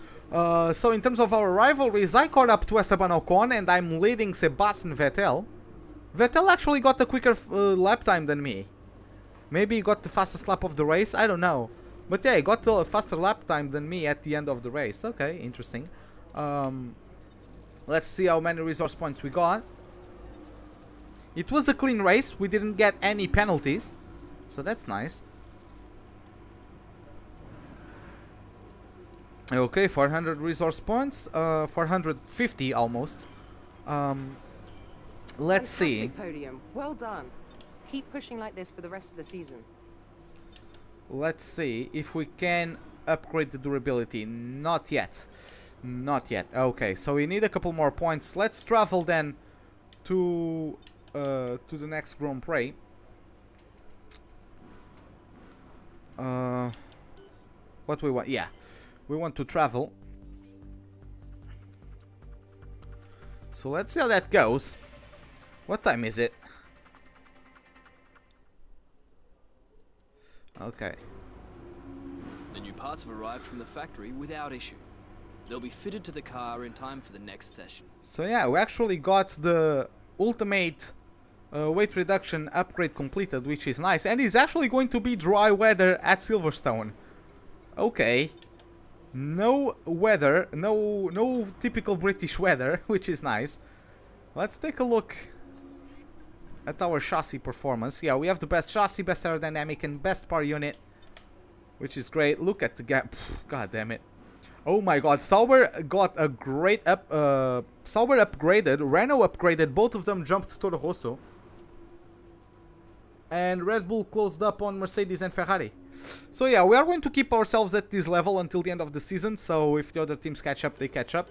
So in terms of our rivalries, I caught up to Esteban Ocon and I'm leading Sebastian Vettel. Vettel actually got a quicker lap time than me. Maybe he got the fastest lap of the race, I don't know. But yeah, he got a faster lap time than me at the end of the race. Okay, interesting. Let's see how many resource points we got. It was a clean race, we didn't get any penalties. So that's nice. Okay, 400 resource points, 450 almost. Let's see. Fantastic podium. Well done. Keep pushing like this for the rest of the season. Let's see if we can upgrade the durability. Not yet. Not yet. Okay, so we need a couple more points. Let's travel then to the next Grand Prix. What we want? Yeah, we want to travel. So let's see how that goes. What time is it? Okay. The new parts have arrived from the factory without issue. They'll be fitted to the car in time for the next session. So yeah, we actually got the ultimate weight reduction upgrade completed, which is nice. And it's actually going to be dry weather at Silverstone. Okay. No weather, no typical British weather, which is nice. Let's take a look at our chassis performance. Yeah, we have the best chassis, best aerodynamic, and best power unit, which is great. Look at the gap. God damn it. Oh my god, Sauber got a great Sauber upgraded, Renault upgraded, both of them jumped to Toro Rosso. And Red Bull closed up on Mercedes and Ferrari. So yeah, we are going to keep ourselves at this level until the end of the season, so if the other teams catch up, they catch up.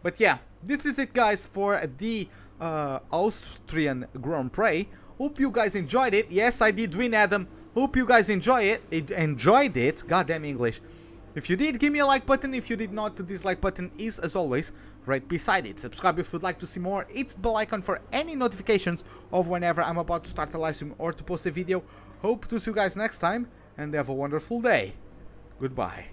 But yeah, this is it guys for the Austrian Grand Prix. Hope you guys enjoyed it. Yes, I did win, Adam. Hope you guys enjoyed it. Goddamn English. If you did, give me a like button. If you did not, the dislike button is, as always, right beside it. Subscribe if you'd like to see more. Hit the bell icon for any notifications of whenever I'm about to start a live stream or to post a video. Hope to see you guys next time, and have a wonderful day. Goodbye.